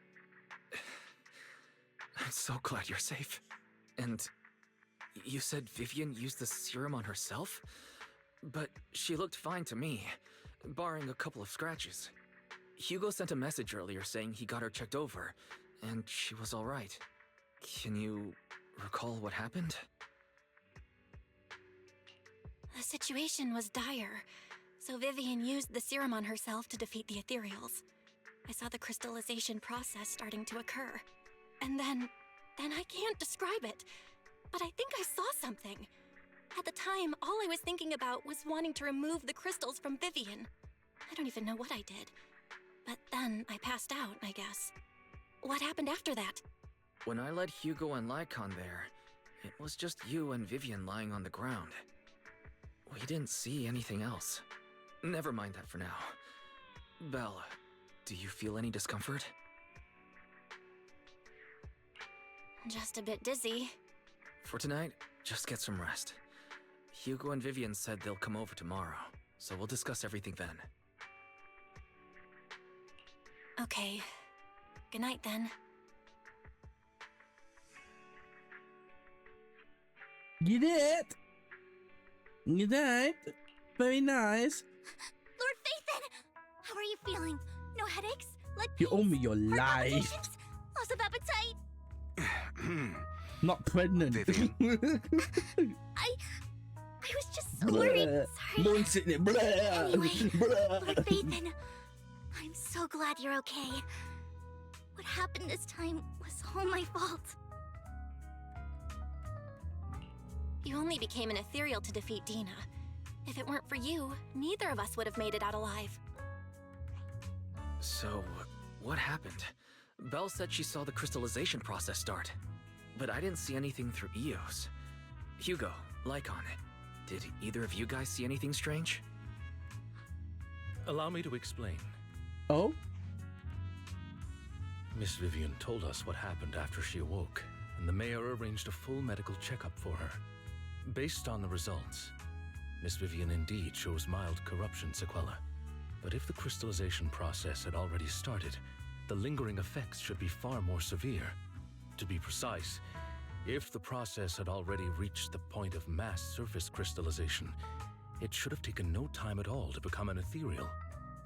I'm so glad you're safe. And you said Vivian used the serum on herself? But she looked fine to me, barring a couple of scratches. Hugo sent a message earlier saying he got her checked over, and she was all right. Can you recall what happened? The situation was dire, so Vivian used the serum on herself to defeat the ethereals. I saw the crystallization process starting to occur. And then I can't describe it, but I think I saw something. At the time, all I was thinking about was wanting to remove the crystals from Vivian. I don't even know what I did. But then I passed out, I guess. What happened after that? When I led Hugo and Lycon there, it was just you and Vivian lying on the ground. We didn't see anything else. Never mind that for now. Belle, do you feel any discomfort? Just a bit dizzy. For tonight, just get some rest. Hugo and Vivian said they'll come over tomorrow, so we'll discuss everything then. Okay. Good night then. You did. You did. Very nice. Lord Phaethon! How are you feeling? No headaches? Leg You pains? owe me your Heart life. palpitations? Loss of appetite? Not pregnant. I was just so worried. Sorry. Don't sit there. Blah. Anyway, Blah. Lord Phaethon, I'm so glad you're okay. What happened this time was all my fault. You only became an ethereal to defeat Dina. If it weren't for you, neither of us would have made it out alive. So, what happened? Belle said she saw the crystallization process start, but I didn't see anything through Eos. Hugo, Lycon, did either of you guys see anything strange? Allow me to explain. Oh? Miss Vivian told us what happened after she awoke, and the mayor arranged a full medical checkup for her. Based on the results, Miss Vivian indeed shows mild corruption sequela. But if the crystallization process had already started, the lingering effects should be far more severe. To be precise, if the process had already reached the point of mass surface crystallization, it should have taken no time at all to become an ethereal.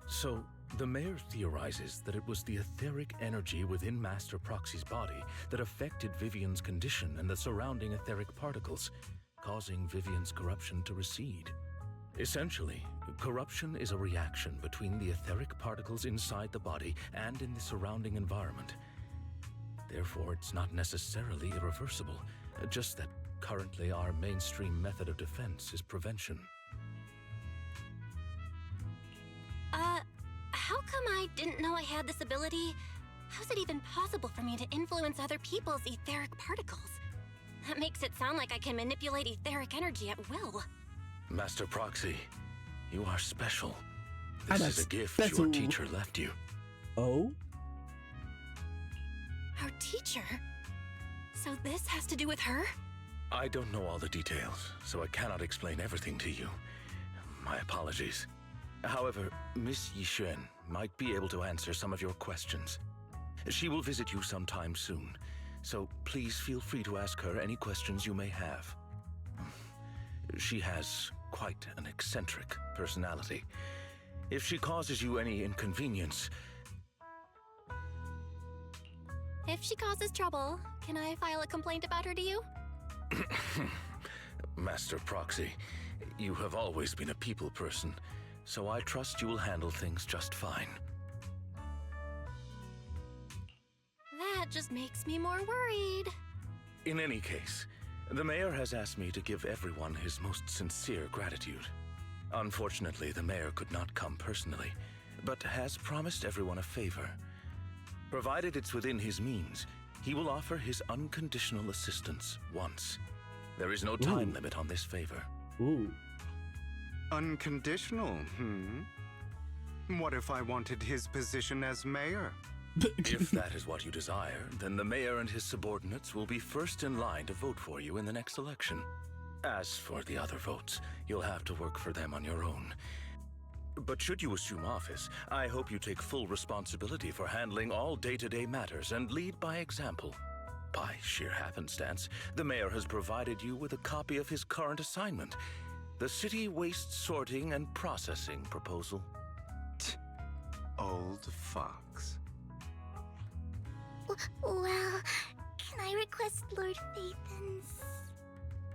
So, the mayor theorizes that it was the etheric energy within Master Proxy's body that affected Vivian's condition and the surrounding etheric particles, causing Vivian's corruption to recede. Essentially, corruption is a reaction between the etheric particles inside the body and in the surrounding environment. Therefore, it's not necessarily irreversible, just that currently our mainstream method of defense is prevention. How come I didn't know I had this ability? How's it even possible for me to influence other people's etheric particles? That makes it sound like I can manipulate etheric energy at will. Master Proxy, you are special. I'm This is a gift special. your teacher left you. Oh? Our teacher? So this has to do with her? I don't know all the details, so I cannot explain everything to you. My apologies. However, Miss Yixuan might be able to answer some of your questions. She will visit you sometime soon, so please feel free to ask her any questions you may have. She has quite an eccentric personality. If she causes you any inconvenience... If she causes trouble, can I file a complaint about her to you? Master Proxy, you have always been a people person, so I trust you will handle things just fine. That just makes me more worried. In any case, the mayor has asked me to give everyone his most sincere gratitude. Unfortunately, the mayor could not come personally, but has promised everyone a favor. Provided it's within his means, he will offer his unconditional assistance once. There is no time limit on this favor. Ooh. Unconditional, What if I wanted his position as mayor? If that is what you desire, then the mayor and his subordinates will be first in line to vote for you in the next election. As for the other votes, you'll have to work for them on your own. But should you assume office, I hope you take full responsibility for handling all day-to-day matters and lead by example. By sheer happenstance, the mayor has provided you with a copy of his current assignment, the City Waste Sorting and Processing proposal. Old fox. Well, Can I request Lord Phaethon's?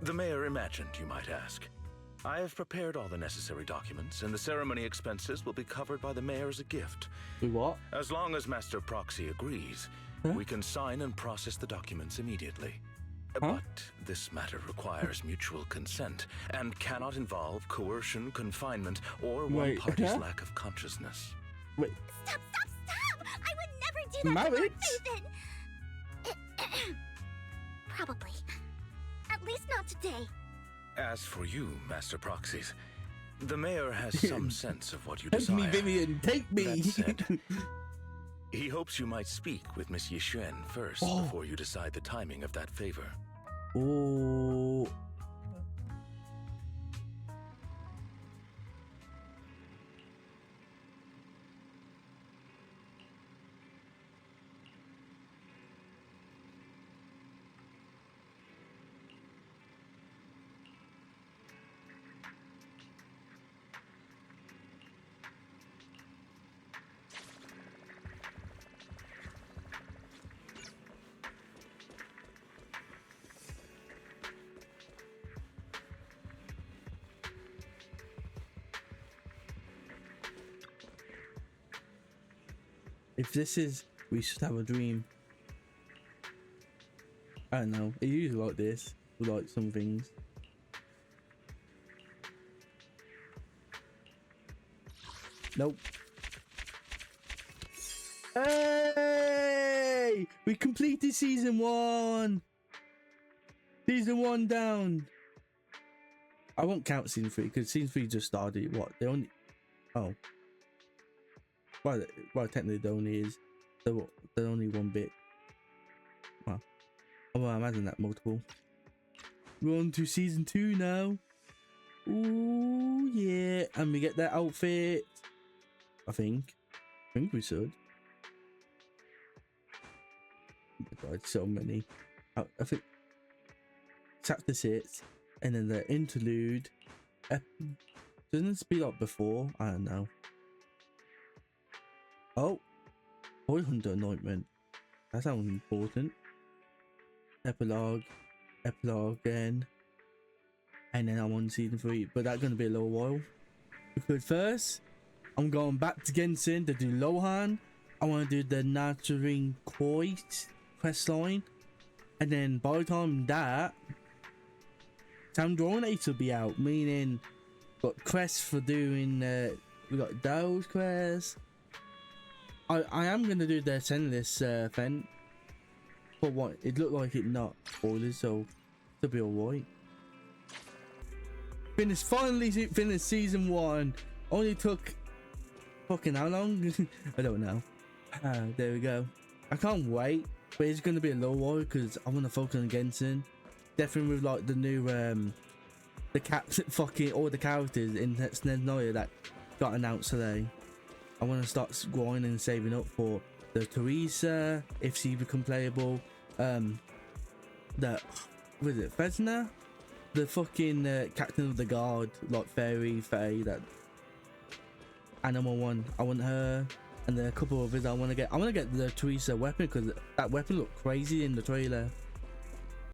The mayor imagined, you might ask. I have prepared all the necessary documents, and the ceremony expenses will be covered by the mayor as a gift. What? As long as Master Proxy agrees, we can sign and process the documents immediately. But this matter requires mutual consent and cannot involve coercion, confinement, or one party's lack of consciousness. Wait. Stop! I would never do that to Lord Phaethon! Probably. At least not today. As for you, Master Proxies, the mayor has some sense of what you desire. Take me, Vivian, take me! That said, he hopes you might speak with Miss Yixuan first before you decide the timing of that favor. Oh. If this is, we should have a dream. I don't know. It usually like this, with like some things. Nope. Hey! We completed season 1. Season 1 down. I won't count season 3 because season 3 just started. What? They only. Oh. Well, technically there only is. There's only one bit. Well, I imagine that multiple. We're on to season 2 now. Ooh, yeah. And we get that outfit. I think we should. Oh my god, so many. I think chapter 6 and then the interlude. Doesn't it speed up before? I don't know. Oh, Boy Hunter anointment. That sounds important. Epilogue again. And then I'm on season 3, but that's gonna be a little while. Because first, I'm going back to Genshin to do Lohan. I want to do the Nurturing Koi quest line. And then by the time that, Sandronator will be out, meaning got quests for doing, we got those quests. I am gonna do the Zenloss event, but what it looked like it not spoilers, so it'll be alright. Finally finished season 1. Only took fucking how long? I don't know. There we go. I can't wait, but it's gonna be a little while because I want to focus on Genshin. Definitely with like the new fucking all the characters in Sneznoya that got announced today. I want to start grinding and saving up for the Teresa if she become playable. The was it Fesna? The fucking captain of the guard, like Fairy Faye, that animal one. I want her, and then a couple of others I want to get. I want to get the Teresa weapon because that weapon looked crazy in the trailer.